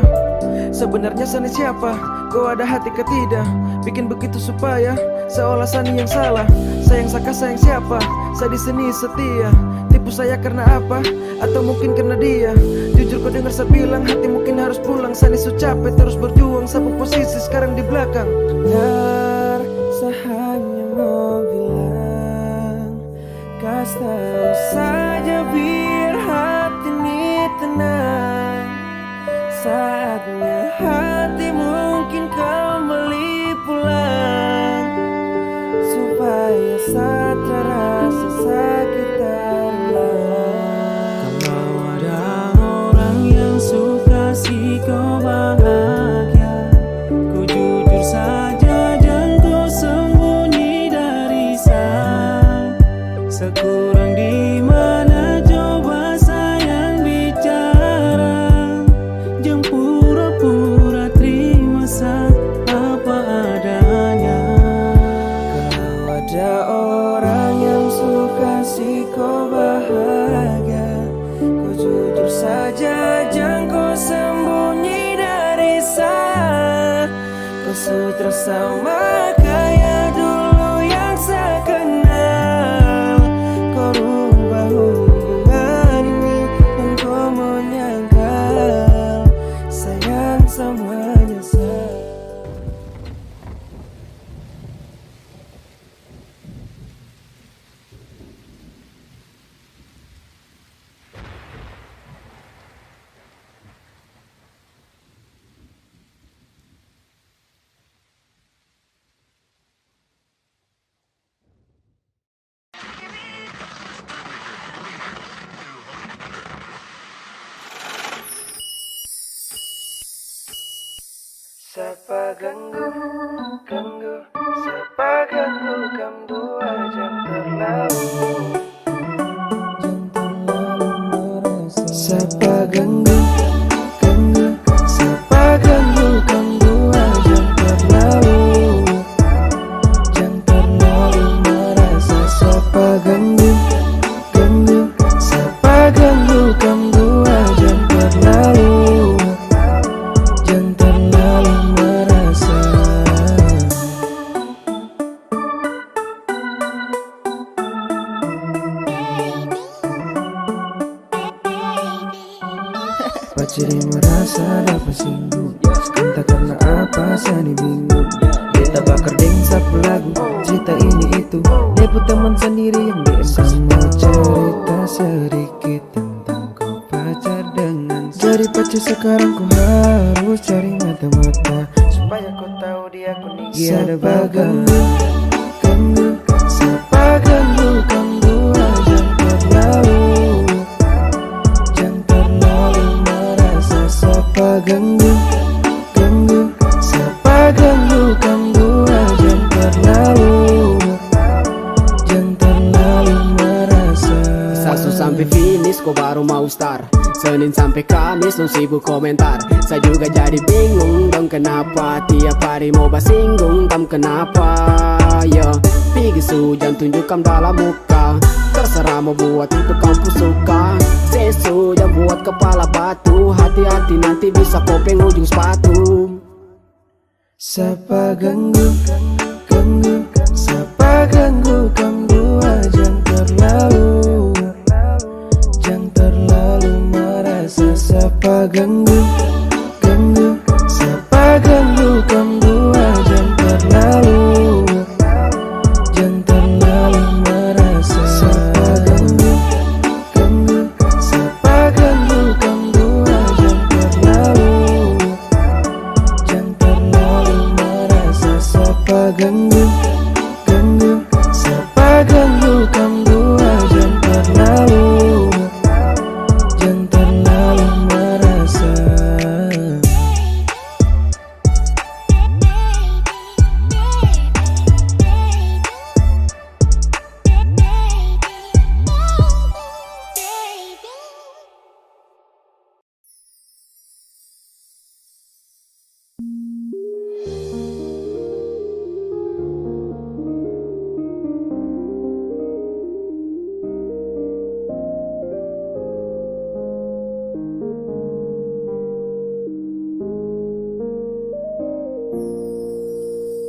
Sebenarnya Sani siapa? Kau ada hati ke tidak? Bikin begitu supaya seolah Sani yang salah. Sayang saka sayang siapa? Saya di sini setia. Tipu saya karena apa? Atau mungkin karena dia? Jujur kau dengar saya bilang hati mungkin harus pulang. Sani su capek terus berjuang sama posisi sekarang di belakang. Dengar saya hanya mau bilang, kasih tahu saja biar hati ini tenang. Saatnya hati mungkin kembali pulang, supaya saya terasa sakit terulang. Kalau ada orang yang suka sih kau bahagia, kau jujur saja jangan kau sembunyi dari saya. Sekurang di mana coba sayang bicara. Jangan pura-pura terima apa adanya. Kalau ada orang yang suka sih kau bahagia, kau jujur saja jangan kau sembunyi dari saya. Kau sudah sama kayak dulu yang saya kenal. Kau rubah hubungan ini dan kau menyangkal sayang semuanya saya. Siapa ganggu, ganggu, siapa ganggu, kamu jangan terlalu. Siapa ganggu, ganggu, siapa ganggu, kamu jangan terlalu. Jangan terlalu merasa. Siapa ganggu, ganggu, siapa ganggu, kamu jangan terlalu. Jangan terlalu merasa. Apa jadi merasa dapat singgung? Entah karena apa saya ini bingung. Kita bakar deng sapu lagu, cerita ini itu dia pun teman sendiri yang DM. Sama cerita sedikit tentang kau pacar dengan jadi pacar. Sekarang ku harus cari mata-mata supaya kau tahu dia kuning. Siapa ganggu, ganggu, siapa ganggu, kamu jangan terlalu. Jangan terlalu merasa. Siapa ganggu, ganggu, siapa ganggu, kamu jangan terlalu. Jangan terlalu merasa. Sasu sampai finish kau baru mau start. Senin sampai Kamis lu sibuk komentar. Saya juga jadi bingung dong kenapa tiap hari mau basinggung. Kam kenapa ya Pigi jangan tunjukkan dalam muka. Terserah mau buat itu kamu suka. Sesu jangan buat kepala batu. Hati-hati nanti bisa kopeng ujung sepatu. Siapa ganggu, ganggu, siapa ganggu, kamu jangan terlalu. Jangan terlalu merasa. Siapa ganggu, ganggu, siapa ganggu, kamu jangan terlalu. Jangan terlalu merasa. Siapa ganggu, ganggu, siapa ganggu, kamu jangan terlalu. Jangan terlalu merasa. Siapa ganggu, ganggu, siapa ganggu, kamu jangan terlalu. Jangan terlalu merasa.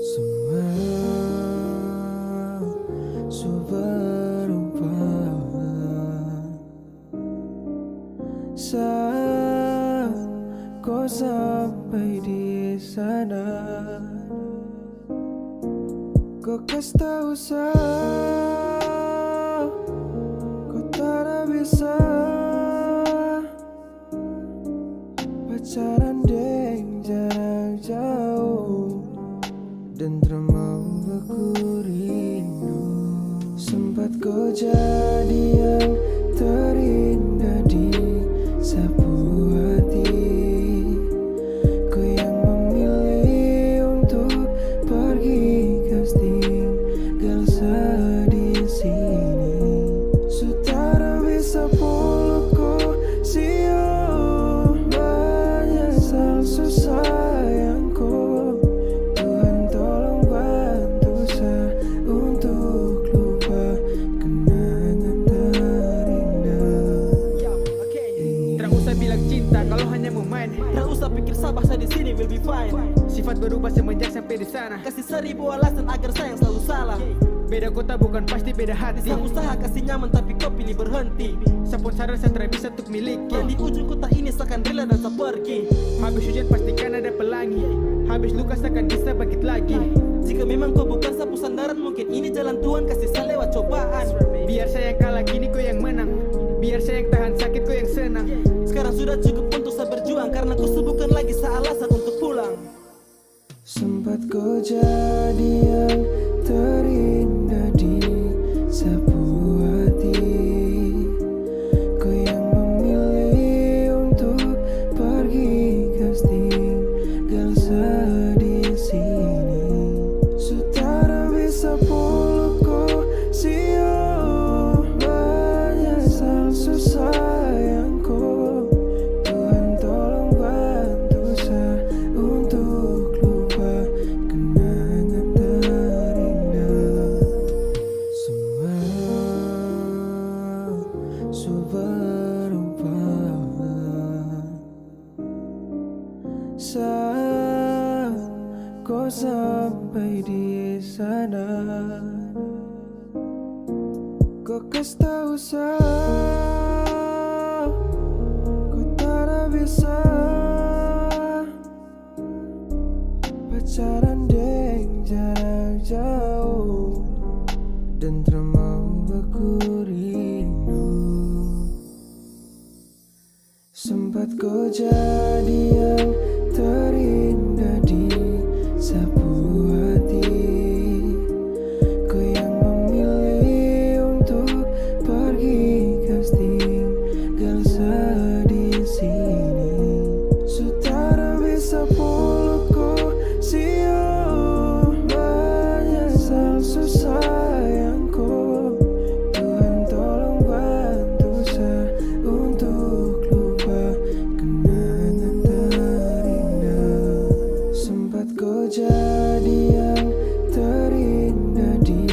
Semua berubah saat kau sampai di sana. Kau kasih tahu saya kau tak bisa pacaran deng jarak jauh. Dan termau aku rindu. Sempat kau jadi yang terindah di sapu hati. Kau yang memilih untuk pergi casting tinggal di sini. Sutara bisa peluk kau siap. Banyak sal susah yang kau. Tuhan tolong bantu saya untuk lupa kenangan terindah. Tak usah bilang cinta kalau hanya mau main. Tak usah pikir sabar, saya di sini will be fine. Sifat berubah semenjak sampai di sana. Kasih 1000 alasan agar sayang selalu salah. Beda kota bukan pasti beda hati. Sang usaha kasih nyaman tapi kau pilih berhenti. Sapun sadar saya tak bisa untuk miliki. Dan di ujung kota ini seakan rela dan saya pergi. Habis hujan pastikan ada pelangi. Habis luka seakan bisa bangkit lagi. Jika memang kau bukan sapu sandaran, mungkin ini jalan Tuhan kasih saya lewat cobaan. Biar saya yang kalah kini kau yang menang. Biar saya yang tahan sakit kau yang senang. Sekarang sudah cukup untuk saya berjuang, karena ku bukan lagi saya alasan untuk pulang. Sempat kau jadi yang terindah di sapu hati. Kau yang memilih untuk pergi casting gal kau sampai di sana, kau kas tahu kau tak bisa pacaran deng jarak jauh dan termau aku rindu. Sempat kau jadi yang terindah di sapu hati, kau yang memilih untuk pergi casting tinggal di sini. Sutara bisa peluk kau siang, menyesal sayangku. Tuhan tolong bantu saya untuk lupa kenangan terindah. Sempat kau jadi yang terindah di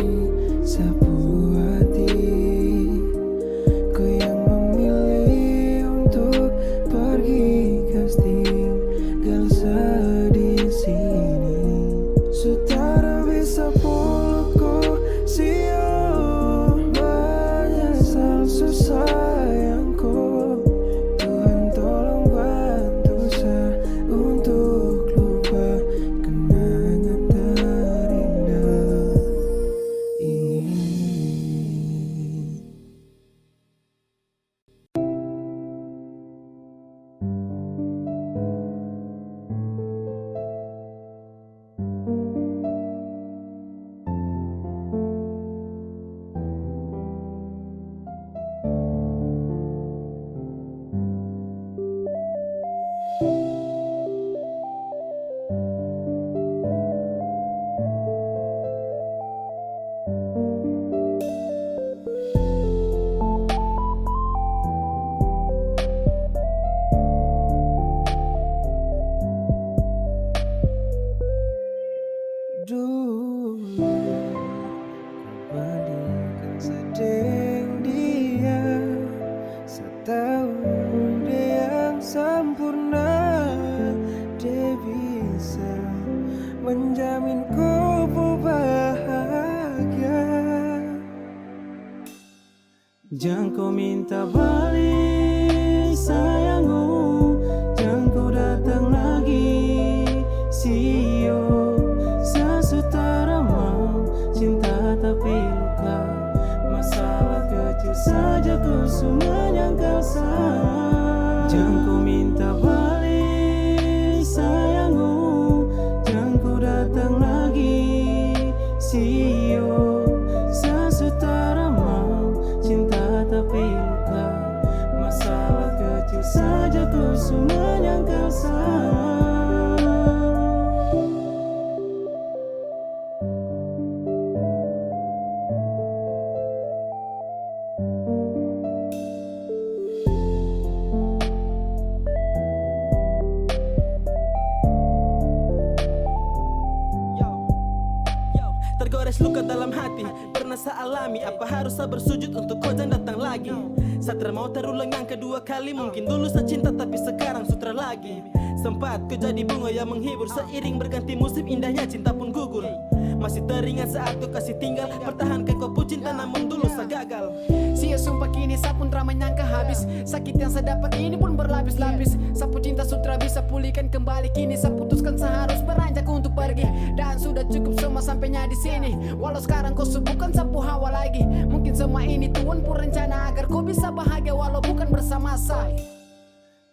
sapu hati, kau yang memilih untuk pergi casting tinggal di sini. Sutara bisa peluk kau siang, menyesal sayangku. Tuhan tolong bantu saya untuk lupa kenangan terindah ini. Dulu kau bandingkan sedeng dia, setahu dia yang sempurna. Dia bisa menjamin kau bahagia. Jangan kau minta balik sayangku, jangan kau datang lagi. Sio, sasutara mau cinta tapi luka. Masalah kecil saja kau semua menyangkal salah. Jangan kau minta balik sayangku, jangan kau datang lagi. Sio, sasutara mau cinta tapi luka. Masalah kecil saja kau semua menyangkal salah. Tergores luka dalam hati, pernah saya alami. Apa harus saya bersujud untuk kau jangan datang lagi? Saya mau terulang yang kedua kali. Mungkin dulu saya cinta tapi sekarang sutra lagi. Sempat kau jadi bunga yang menghibur, seiring berganti musim indahnya cinta pun gugur. Masih teringat saat kau kasih tinggal, pertahankan kau pun cinta namun dulu saya gagal. Sia sumpah kini saya pun tak menyangka habis. Sakit yang saya dapat ini pun berlapis-lapis. Sapu cinta sutra bisa pulihkan kembali. Kini saya putuskan saya harus beranjak untuk pergi. Dan sudah cukup semua sampainya di sini. Walau sekarang kau bukan sapu hawa lagi. Mungkin semua ini Tuhan pun rencana agar kau bisa bahagia walau bukan bersama saya.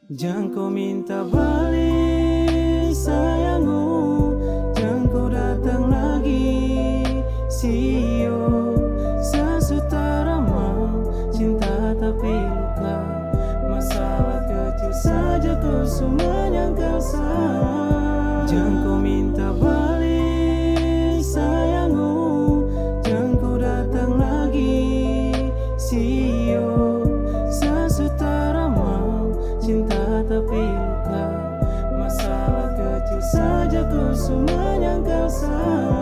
Jangan kau minta balik sayangku, jangan kau datang lagi. Sio, sasutara mau cinta tapi luka. Masalah kecil saja kau semua menyangkal salah. Jangan kau minta balik sayangku, jangan kau datang lagi. Sio, sasutara mau cinta tapi luka. Masalah kecil saja kau semua menyangkal salah.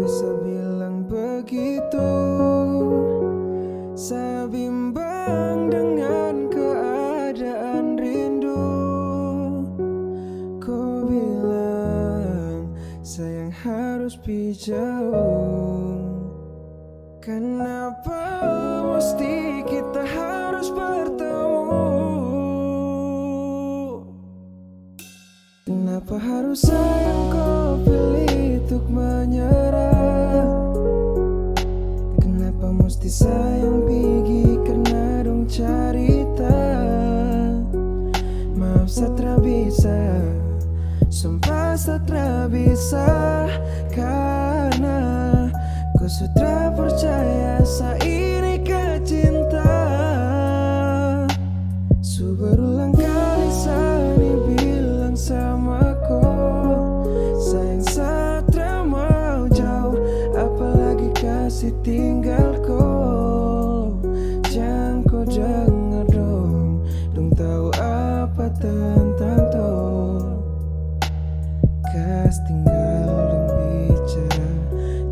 bisa bilang begitu? Saya bimbang dengan keadaan rindu. Kau bilang sayang harus pergi jauh. Kenapa mesti kita harus bertemu? Kenapa harus sayang kau pilih untuk menyerah? Kenapa mesti sayang pergi karena dong cerita? Maaf saya bisa, sumpah saya bisa, karena kau sudah percaya saya ini ke cinta. Berulang kali saya bilang sama kau, sayang saya mau jauh, apalagi kasih tinggal kau. Jangan kau dengar dong tahu apa tentang kau. Kas tinggal dong bicara,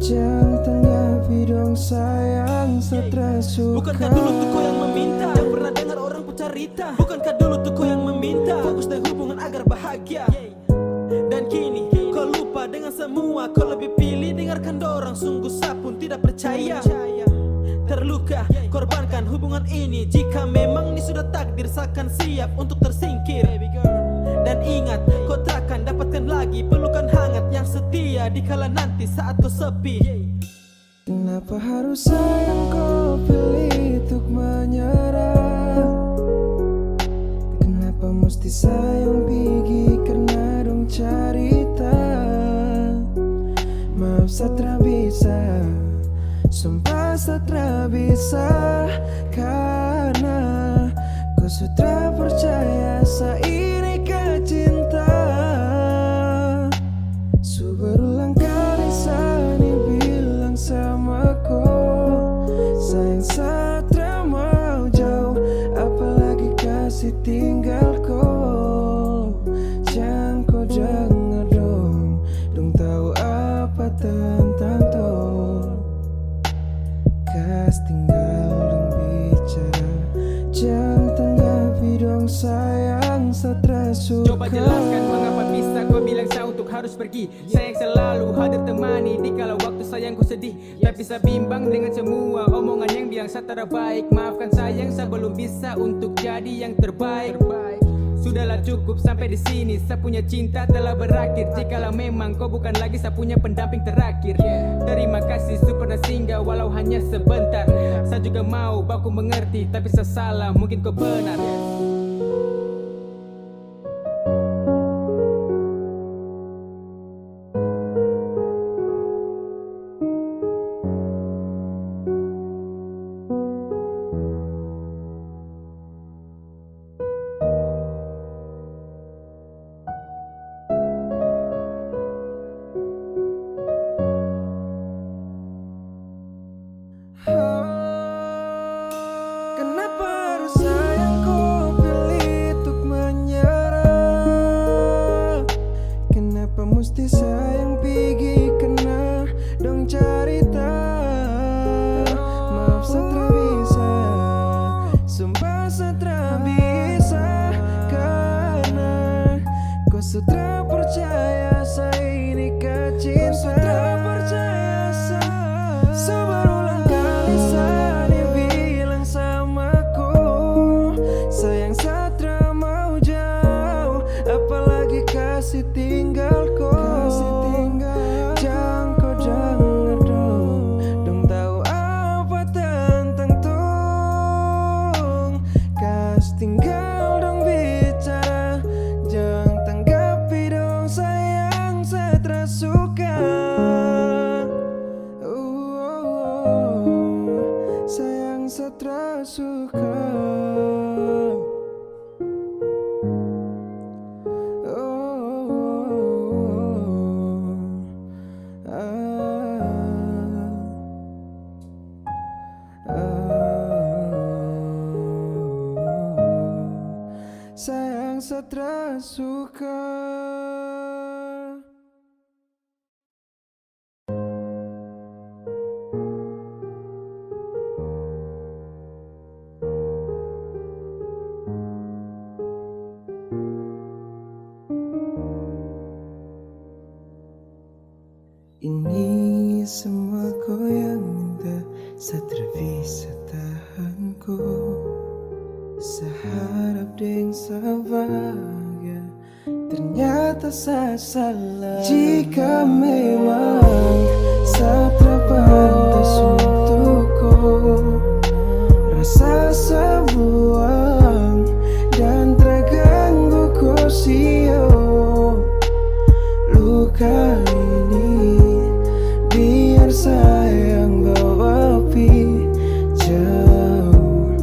jangan tanya dong sayang saya suka. Bukankah dulu tuh kau yang meminta, yang pernah dengar orang pun cerita? Bukankah dulu tuh kau yang meminta, fokus dan hubungan agar bahagia? Dan kini kau lupa dengan semua, kau lebih pilih dengarkan dorang. Sungguh saya pun tidak percaya. Terluka, korbankan hubungan ini. Jika memang ini sudah takdir, seakan siap untuk tersingkir. Dan ingat, kau takkan dapatkan lagi pelukan hangat yang setia dikala nanti saat kau sepi. Kenapa harus sayang kau pilih untuk menyerah? Kenapa mesti sayang pergi karena dong cerita? Maaf saya bisa, sumpah saya bisa, karena kau sudah percaya saya ini ke cinta. Berulang kali saya bilang sama kau, sayang saya mau jauh, apalagi kasih tinggal kau. Jangan kau dengar dong tahu apa tentang kau. Kas tinggal dong bicara, jangan tanya dong sayang saya suka. Coba jelaskan mengapa bisa kau bilang saya untuk harus pergi. Sayang selalu hadir temani di kala waktu sayang ku sedih. Tapi saya bimbang dengan semua omongan yang bilang saya terbaik. Maafkan sayang, saya belum bisa untuk jadi yang terbaik. Sudahlah cukup sampai di sini, saya punya cinta telah berakhir. Jikalau memang kau bukan lagi saya punya pendamping terakhir. Terima kasih super singgah walau hanya sebentar. Saya juga mau baku mengerti, tapi saya salah, mungkin kau benar. Kenapa harus sayang kau pilih untuk menyerah? Kenapa mesti sayang pergi kena dong cerita? Maaf saya bisa, sumpah saya bisa, karena kau sudah percaya saya ini ke cinta. Seberulang kali saya bilang sama kau, sayang saya mau jauh, apalagi kasih tinggal kau. Jangan kau dengar dong tahu apa tentang tong. Kas tinggal dong bicara, jangan tanggapi dong sayang saya tersuka. Sayang saya suka. Sayang saya suka. semua goyang minta Satria bisa tahan ku Seharap deng bahagia Ternyata saya salah Jika memang Satria pantas untukku Rasa sebuang Dan terganggu kosio Luka ini Biar sayang bawa pi jauh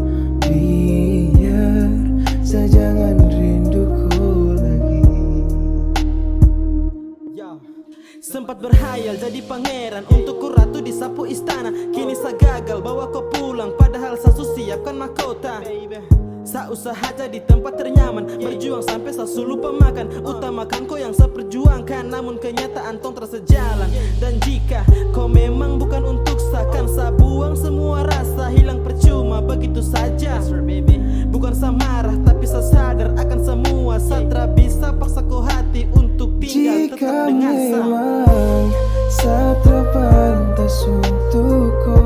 Biar saya jangan rinduku lagi. Yo. Sempat berhayal jadi pangeran Untukku ratu di sapu istana Kini saya gagal bawa kau pulang Padahal saya siapkan mahkota Sa usaha jadi tempat ternyaman Berjuang sampai sa lupa makan Utamakan kau yang saya perjuangkan Namun kenyataan tong terasa jalan Dan jika kau memang bukan untuk sa Kan sa buang semua rasa Hilang percuma begitu saja Bukan sa marah tapi sa sadar akan semua Satria bisa paksa kau hati untuk tinggal tetap Jika dengan sa memang Satria pantas untukku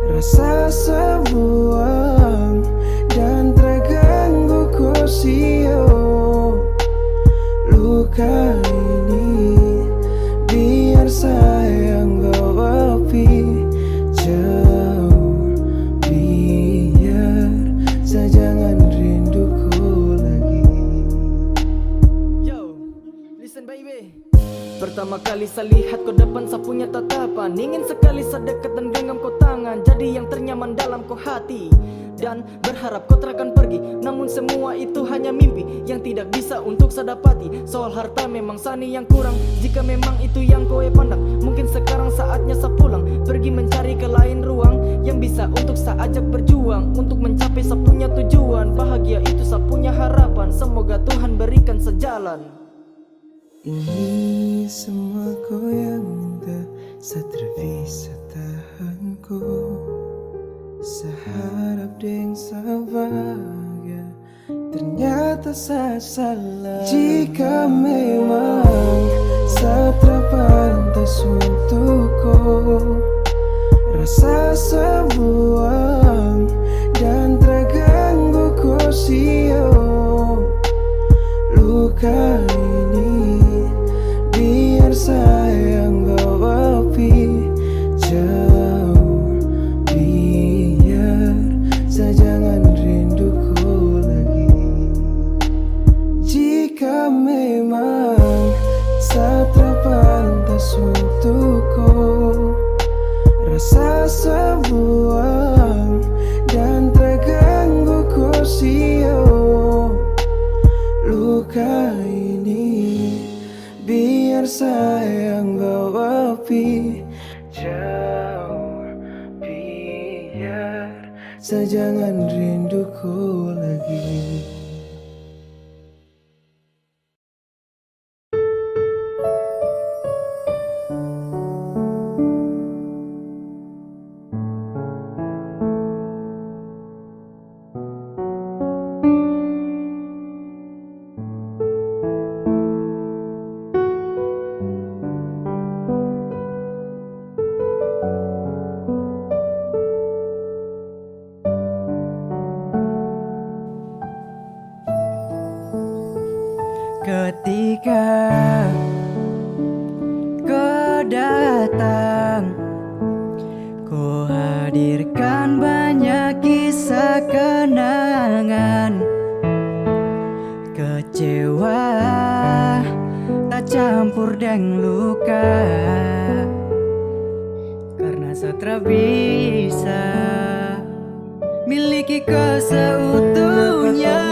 Rasa sebuang Dan terganggu kosio Luka ini Biar sayang bawa pi jauh Biar saya jangan rinduku lagi. Yo, listen baby. Pertama kali saya lihat kau depan saya punya tatapan Ingin sekali saya dekat dan genggam kau tangan Jadi yang ternyaman dalam kau hati Dan berharap kau takkan pergi Namun semua itu hanya mimpi Yang tidak bisa untuk saya dapati Soal harta memang sani yang kurang Jika memang itu yang kau pandang Mungkin sekarang saatnya saya pulang Pergi mencari ke lain ruang Yang bisa untuk saya ajak berjuang Untuk mencapai saya punya tujuan Bahagia itu saya punya harapan Semoga Tuhan berikan sejalan. Ini semua goyang minta Satria bisa tahan ku Seharap deng bahagia Ternyata saya salah Jika memang Satria pantas untukku Rasa sebuang Dan terganggu kosio Luka ini Biar sayang bawa pi jauh Biar saya jangan rinduku lagi. Jika memang Satria pantas untukku Rasa sebuang Dan terganggu kosio Luka ini Biar sayang bawa pi jauh Biar saya jangan rinduku lagi. Ketika kau datang, kau hadirkan banyak kisah kenangan. Kecewa tak campur dengan luka, karena Satria bisa miliki kau seutuhnya.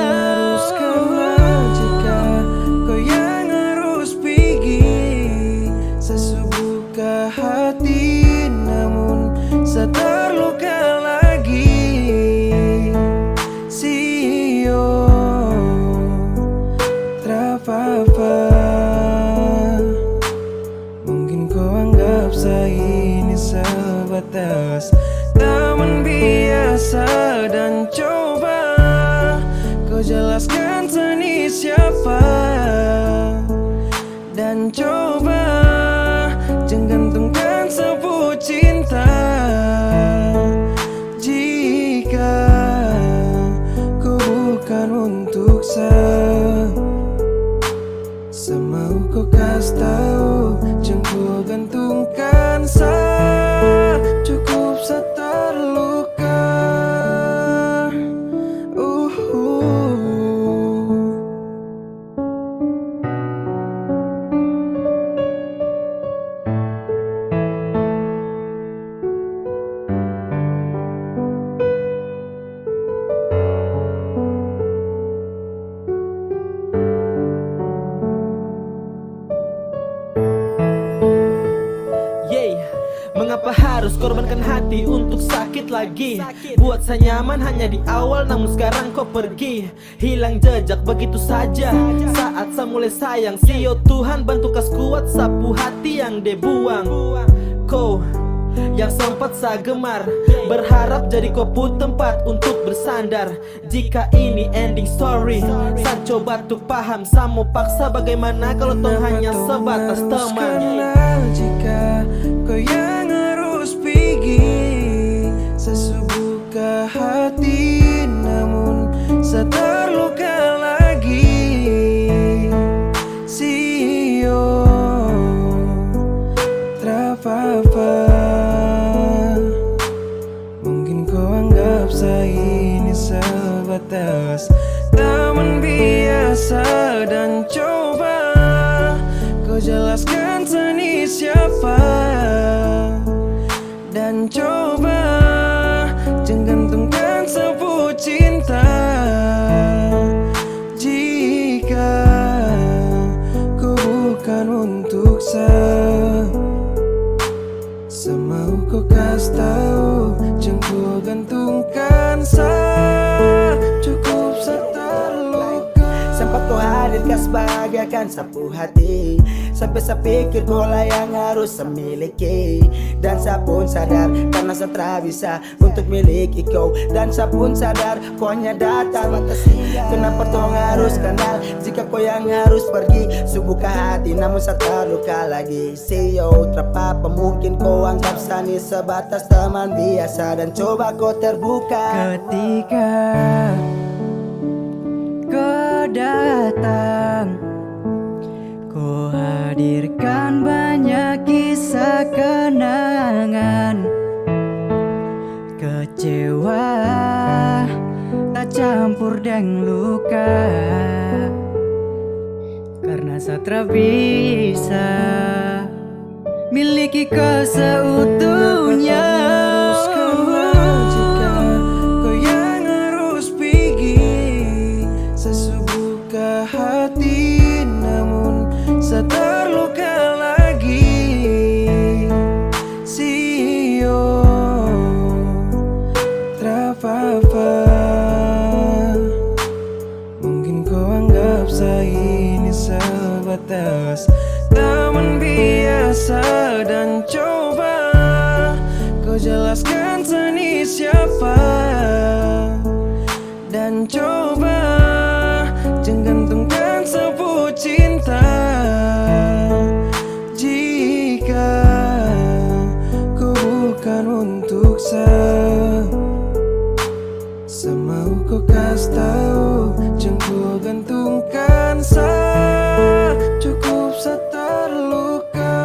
Hati namun saya terluka lagi. Sio terapa-apa. Mungkin kau anggap saya ini sebatas teman biasa. Dan coba kau jelaskan seni siapa. Dan coba jangan gantung harus korbankan hati untuk sakit lagi. Buat saya nyaman hanya di awal, namun sekarang kau pergi, hilang jejak begitu saja. Saat saya mulai sayang, sio Tuhan bantu kas kuat, sapu hati yang dibuang. Kau yang sempat saya gemar, berharap jadi kau pun tempat untuk bersandar. Jika ini ending story, saya coba tuh paham, saya mau paksa bagaimana kalau tong hanya sebatas teman. Kenal jika kau yang harus pergi, sesubuka hati namun saya terluka lagi. Sio terapa-apa, mungkin kau anggap saya ini sebatas teman biasa, dan coba kau jelaskan saya ini siapa, dan coba jangan gantungkan sebut cinta. Jika kau bukan untuk saya, semau kau kasih tahu, jangan kau gantungkan saya. Cukup saya terluka. Sempat kau hadirkan sebagian sapu hati, sampai saya pikir kau lah yang harus saya miliki. Dan saya pun sadar karena saya tak bisa untuk miliki kau. Dan saya pun sadar kau hanya datang, kenapa kau harus kenal jika kau yang harus pergi. Subuka hati namun saya terluka lagi. Sio terapa, mungkin kau anggap saya ini sebatas teman biasa, dan coba kau terbuka. Ketika kau datang, kau hadirkan banyak kisah kenangan. Kecewa tak campur dengan luka, karena saya tak bisa miliki kau seutuhnya. Jika kau yang harus pergi, sesubuka hati namun saya terluka lagi. Sio terapa-apa, mungkin kau anggap saya ini sebatas teman biasa, dan coba kau jelaskan saya ini siapa, dan coba jangan gantungkan sebut cinta. Jika kau bukan untuk saya, semau kau kasih tahu, jangan kau gantungkan saya. Cukup saya terluka.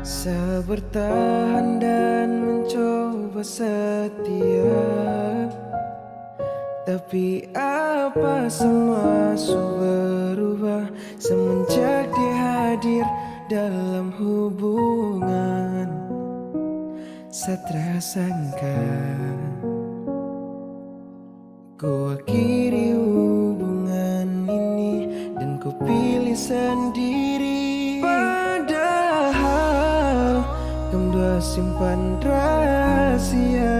Saya bertahan dan mencoba setia, tapi apa semua berubah semenjak dia hadir dalam hubungan. Saya tersangka ku akhiri hubungan ini dan ku pilih sendiri. Padahal kamu dua simpan rahasia.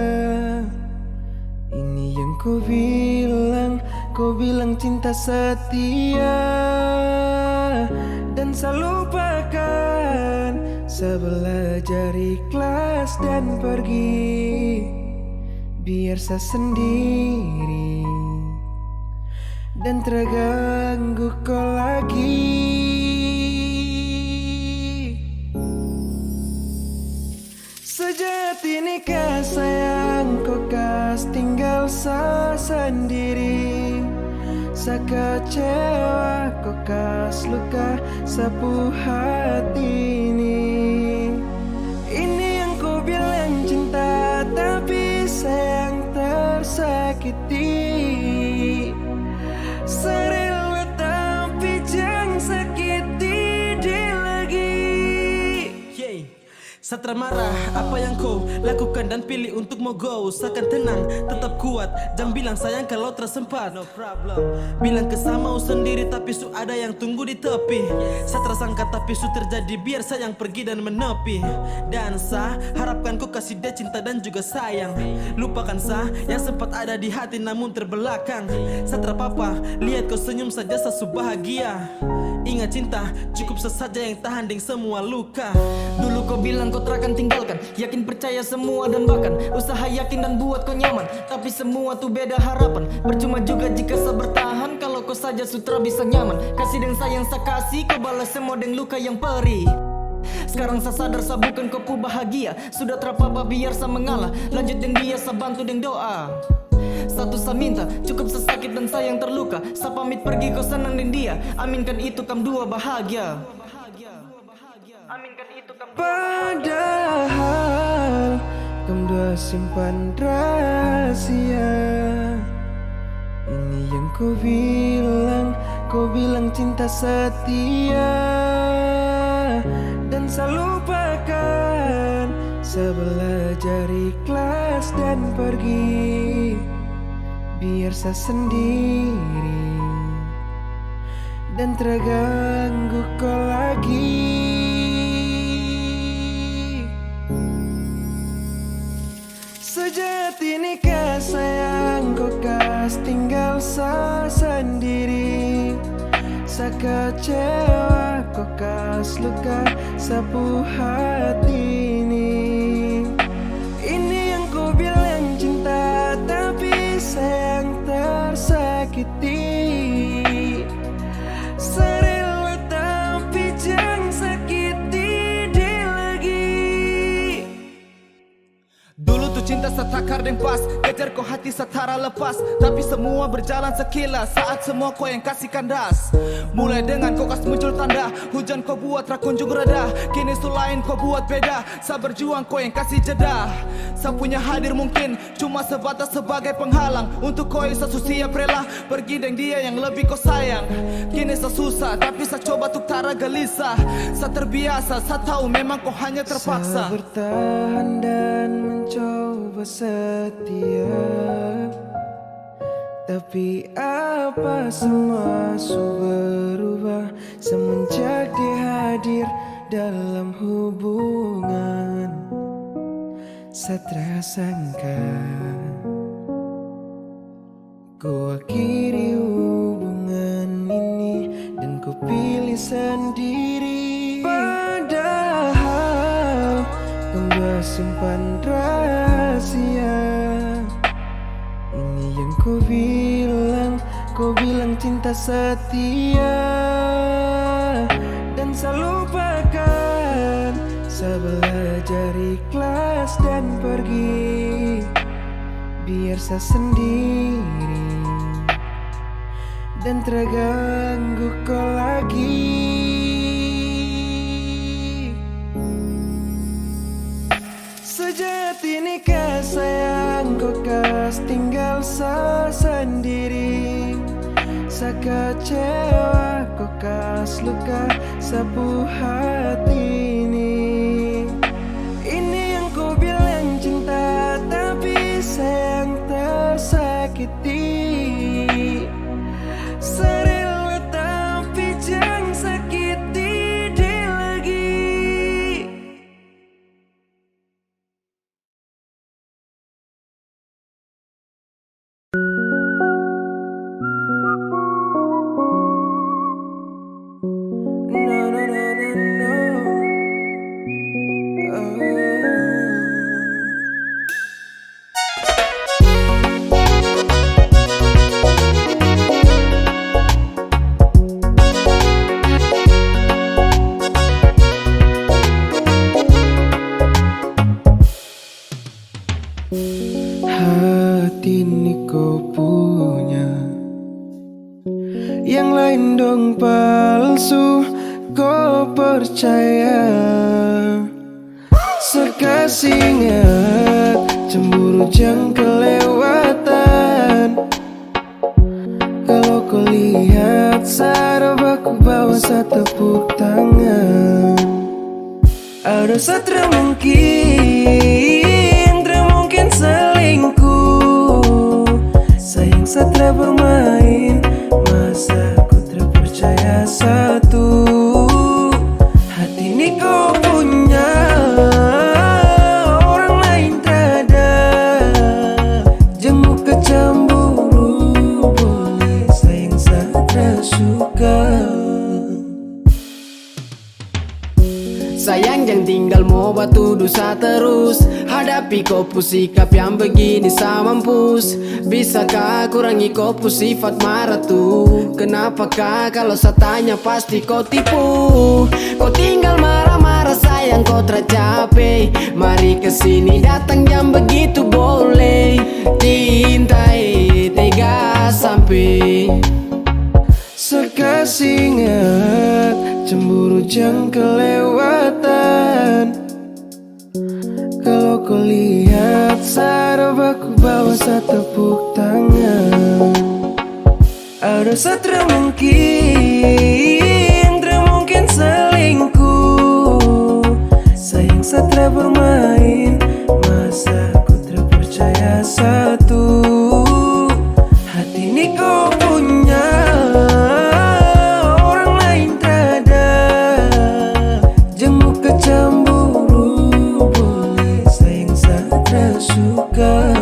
Ini yang kau bilang cinta setia, dan saya lupakan. Saya belajar ikhlas dan pergi, biar saya sendiri. dan terganggu kau lagi. Sejati nikah sayang, kau kas tinggal sendiri. Sekecewa kau kas luka sapu hati ini. Ini yang kau bilang cinta, tapi sayang tersakiti. Serela tapi jangan sakiti dia lagi. Yeay. Satra marah, apa yang kau lakukan dan pilih untuk mau go. Seakan tenang, tetap kuat, jangan bilang sayang kalau tersempat. No problem. Bilang kesal mau sendiri tapi su ada yang tunggu di tepi. Satra sangka tapi su terjadi, biar sayang pergi dan menepi. Dan sah, harapkan kau kasih dia cinta dan juga sayang. Lupakan sah, yang sempat ada di hati namun terbelakang. Satra papa, lihat kau senyum saja sasu bahagia. Ingat cinta, cukup sesaja yang tahan dengan semua luka. Dulu kau bilang kau terakan tinggalkan, yakin percaya semua dan bahkan usaha yakin dan buat kau nyaman. Tapi semua tuh beda harapan, percuma juga jika saya bertahan. Kalau kau saja sutra bisa nyaman, kasih dan sayang saya kasih, kau balas semua dengan luka yang perih. Sekarang saya sadar saya bukan kau pu bahagia, sudah terapa biar saya mengalah. Lanjut dengan dia saya bantu dengan doa. Satu saya minta, cukup sesakit dan sayang terluka. Saya pamit pergi kau senang dengan dia, aminkan itu kam dua bahagia. Aminkan itu kam dua bahagia. Padahal kamu dua simpan rahasia. Ini yang kau bilang cinta setia. Dan saya lupakan, saya belajar ikhlas dan pergi. Biar saya sendiri dan terganggu kau lagi. Sejati nikah sayang, kau kas tinggal sendiri. Sekecewa kau kas luka sapu hati ini. Ini yang kau bilang cinta, tapi sayang tersakiti. Serela tapi jangan sakiti dia lagi. Dulu tuh cinta setakar dan pas, kejar kau hati setara lepas. Tapi semua berjalan sekilas saat semua kau yang kasih kandas. Mulai dengan kau kas muncul tanda, hujan kau buat rakunjung reda. Kini su lain kau buat beda, saya berjuang kau yang kasih jeda. Saya punya hadir mungkin cuma sebatas sebagai penghalang. Untuk kau yang saya siap rela pergi dengan dia yang lebih kau sayang. Kini saya susah tapi saya coba untuk tara gelisah. Saya terbiasa, saya tahu memang kau hanya terpaksa. Saya bertahan dan mencoba setia, tapi apa semua berubah semenjak dia hadir dalam hubungan. Saya sangka ku akhiri hubungan ini dan ku pilih sendiri. Padahal kau simpan rahasia. Ini yang kau bilang cinta setia. Dan saya lupakan, saya belajar ikhlas dan pergi. Biar saya sendiri dan terganggu kau lagi. Sejati nikah sayang, kau kas tinggal sendiri. Sekecewa kau kas luka sapu hati ini. Ini yang kau bilang cinta, tapi sayang tersakiti. Serela tapi jangan sakiti dia lagi. No, no, no, no, no. Yang lain dong palsu, kau percaya. Sekasih ingat, cemburu jangan kelewatan. Kalau kau lihat saraf aku bawa satu tepuk tangan. Ada satra mungkin selingkuh. Sayang satra bermain, masa ku terpercaya satu. Hati ini kau punya, orang lain tak ada. Jemu kecemburu, boleh sayang satra suka. Sayang jangan tinggal mau batu dosa terus. Hadapi kopu sikap yang begini sama mampus. Bisakah kurangi kopu sifat marah tuh? Kenapakah kalau saya tanya pasti kau tipu? Kau tinggal marah-marah sayang kau tercapai. Mari kesini datang jam begitu boleh. Cintai tega sampai. Sekasih ingat, cemburu jangan kelewatan. Kalau kau lihat saraf aku bawa satu tepuk tangan. Ada satra mungkin selingkuh. Sayang satra bermain, masa ku terpercaya satu. Hati ini kau punya, orang lain tak ada. Jemu kecemburu, boleh sayang satra suka.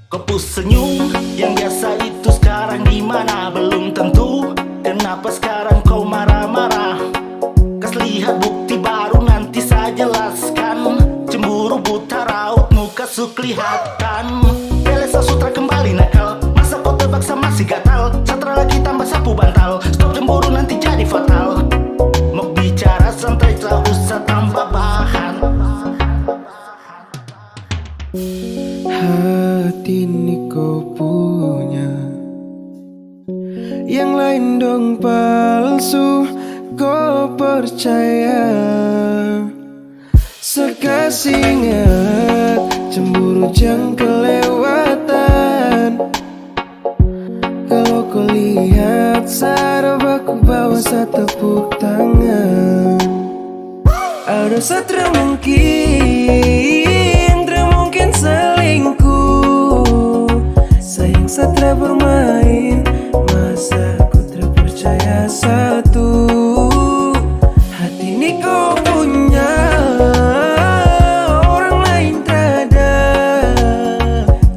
Kopu senyum yang biasa itu sekarang di mana belum tentu. Kenapa sekarang kau marah-marah? Kas lihat bukti baru nanti saya jelaskan. Cemburu buta raut muka su kelihatan. Belesa sutra kembali nakal. Masa kau terpaksa masih gatal? Satra lagi tambah sapu bantal. Stop cemburu nanti jadi fatal. Mau bicara santai tak usah tambah bahan. Hati ini kau punya, yang lain dong palsu, kau percaya. Sekasih ingat, cemburu jangan kelewatan. Kalau kau lihat saraf aku bawa satu tepuk tangan. Ada satra mungkin selingkuh. Sayang satra bermain, masa ku terpercaya satu. Hati ini kau punya, orang lain tak ada.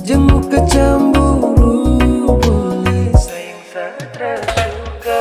Jemu kecemburu, boleh sayang satra suka.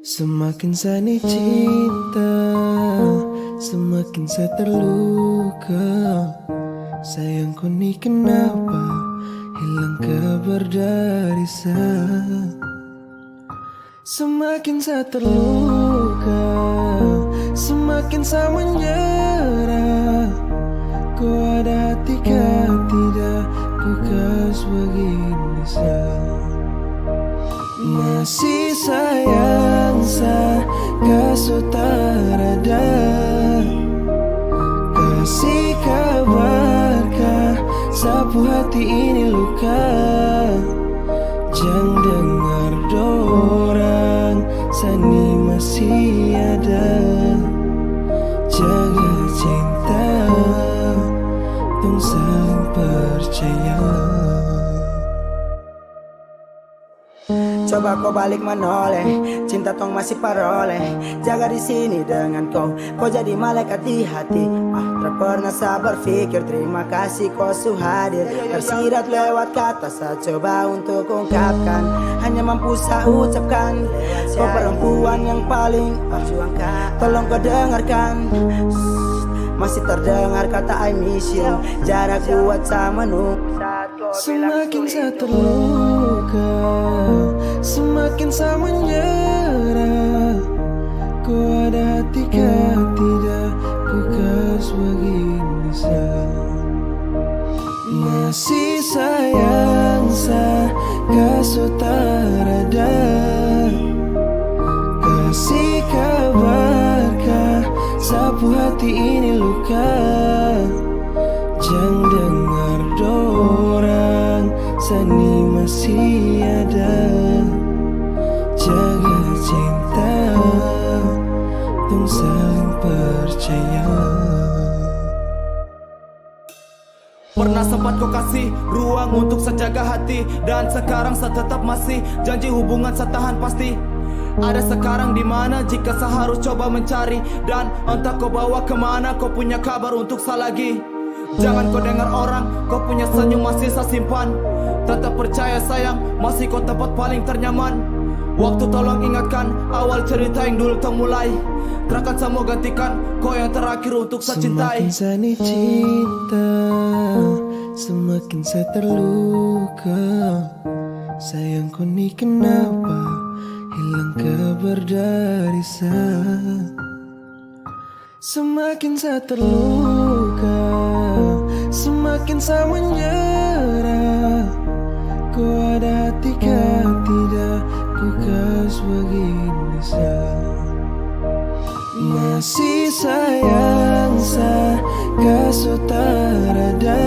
Semakin saya cinta, semakin saya terluka. Sayangku nih kenapa hilang kabar dari saya. Semakin saya terluka, semakin saya menyerah. Kau ada hati kah tidak ku kas begini saya. Masih sayang saya kasutarada. Kasih kabarkah sapu hati ini luka. Jangan dengar dorang, sani masih ada. Jaga cinta, tong saling percaya. Coba kau balik menoleh, cinta tong masih paroleh. Jaga di sini dengan kau jadi malaikat di hati. Tak pernah sabar pikir terima kasih kau suhadir. Tersirat lewat kata saya coba untuk ungkapkan, hanya mampu saya ucapkan. Kau perempuan yang paling tolong kau dengarkan. Masih terdengar kata I miss you. Jarak kuat sama Semakin saya terluka, semakin saya menyerah. Kau ada hati kah tidak, ku kas begini sah. Masih sayang sah, kasih tarada. Kasih kabarkah, sapu hati ini luka. Jangan dengar dorang, sani masih ada. Jaga cinta, tong saling percaya. Pernah sempat kau kasih ruang untuk sejaga hati, dan sekarang saya tetap masih janji hubungan saya tahan pasti. Ada sekarang di mana jika saya harus coba mencari, dan entah kau bawa kemana, kau punya kabar untuk saya lagi. Jangan kau dengar orang, kau punya senyum masih saya simpan. Tetap percaya sayang, masih kau tempat paling ternyaman. Waktu tolong ingatkan awal cerita yang dulu termulai. Terakan saya mau gantikan kau yang terakhir untuk saya cintai. Semakin saya cinta, semakin saya terluka. Sayang kau ni kenapa hilang kabar dari saya. Semakin saya terluka, semakin saya menyerah. Kau ada hati kah tidak, ku kas begini sah. Masih sayang sah, kasih tarada.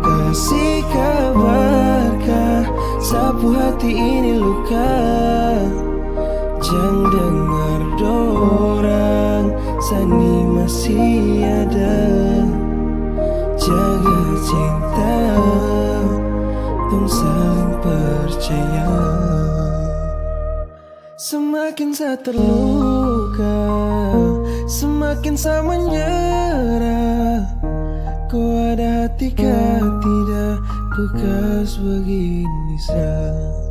Kasih kabarkah, sapu hati ini luka. Jangan dengar dorang, sani masih ada. Jaga cinta, tong saling percaya. Semakin saya terluka, semakin saya menyerah. Kau ada hati kah tidak, ku kas begini sah.